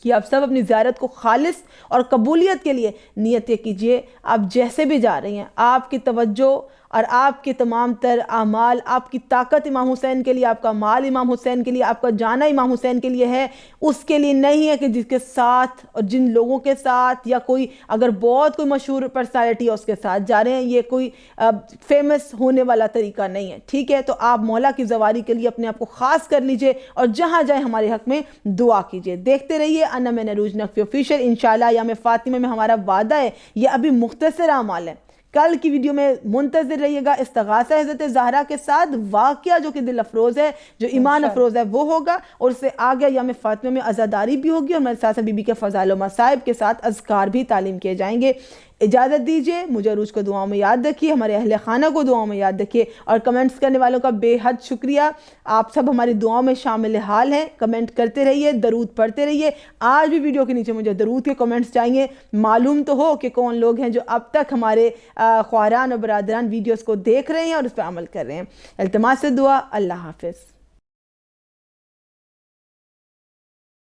کہ آپ سب اپنی زیارت کو خالص اور قبولیت کے لیے نیت یہ کیجئے، آپ جیسے بھی جا رہی ہیں آپ کی توجہ اور آپ کے تمام تر اعمال، آپ کی طاقت امام حسین کے لیے، آپ کا مال امام حسین کے لیے، آپ کا جانا امام حسین کے لیے ہے، اس کے لیے نہیں ہے کہ جس کے ساتھ اور جن لوگوں کے ساتھ یا کوئی اگر بہت کوئی مشہور پرسنالٹی ہے اس کے ساتھ جا رہے ہیں، یہ کوئی فیمس ہونے والا طریقہ نہیں ہے، ٹھیک ہے؟ تو آپ مولا کی زواری کے لیے اپنے آپ کو خاص کر لیجئے اور جہاں جائیں ہمارے حق میں دعا کیجئے۔ دیکھتے رہیے انا من عروج نقوی آفیشیل، انشاءاللہ ایام فاطمہ میں ہمارا وعدہ ہے، یہ ابھی مختصر اعمال ہے۔ کل کی ویڈیو میں منتظر رہیے گا، استغاثہ حضرت زہرا کے ساتھ واقعہ جو کہ دل افروز ہے، جو ایمان افروز ہے وہ ہوگا، اور اس سے آگے ایام فاطمہ میں عزاداری بھی ہوگی، اور ہمارے ساتھ بی بی کے فضائل و مصائب کے ساتھ اذکار بھی تعلیم کیے جائیں گے۔ اجازت دیجیے، مجھے عروج کو دعاؤں میں یاد رکھیے، ہمارے اہل خانہ کو دعاؤں میں یاد رکھیے، اور کمنٹس کرنے والوں کا بے حد شکریہ، آپ سب ہماری دعاؤں میں شامل حال ہیں۔ کمنٹ کرتے رہیے، درود پڑھتے رہیے، آج بھی ویڈیو کے نیچے مجھے درود کے کمنٹس چاہیے، معلوم تو ہو کہ کون لوگ ہیں جو اب تک ہمارے خواہران اور برادران ویڈیوز کو دیکھ رہے ہیں اور اس پہ عمل کر رہے ہیں۔ التماس سے دعا، اللہ حافظ۔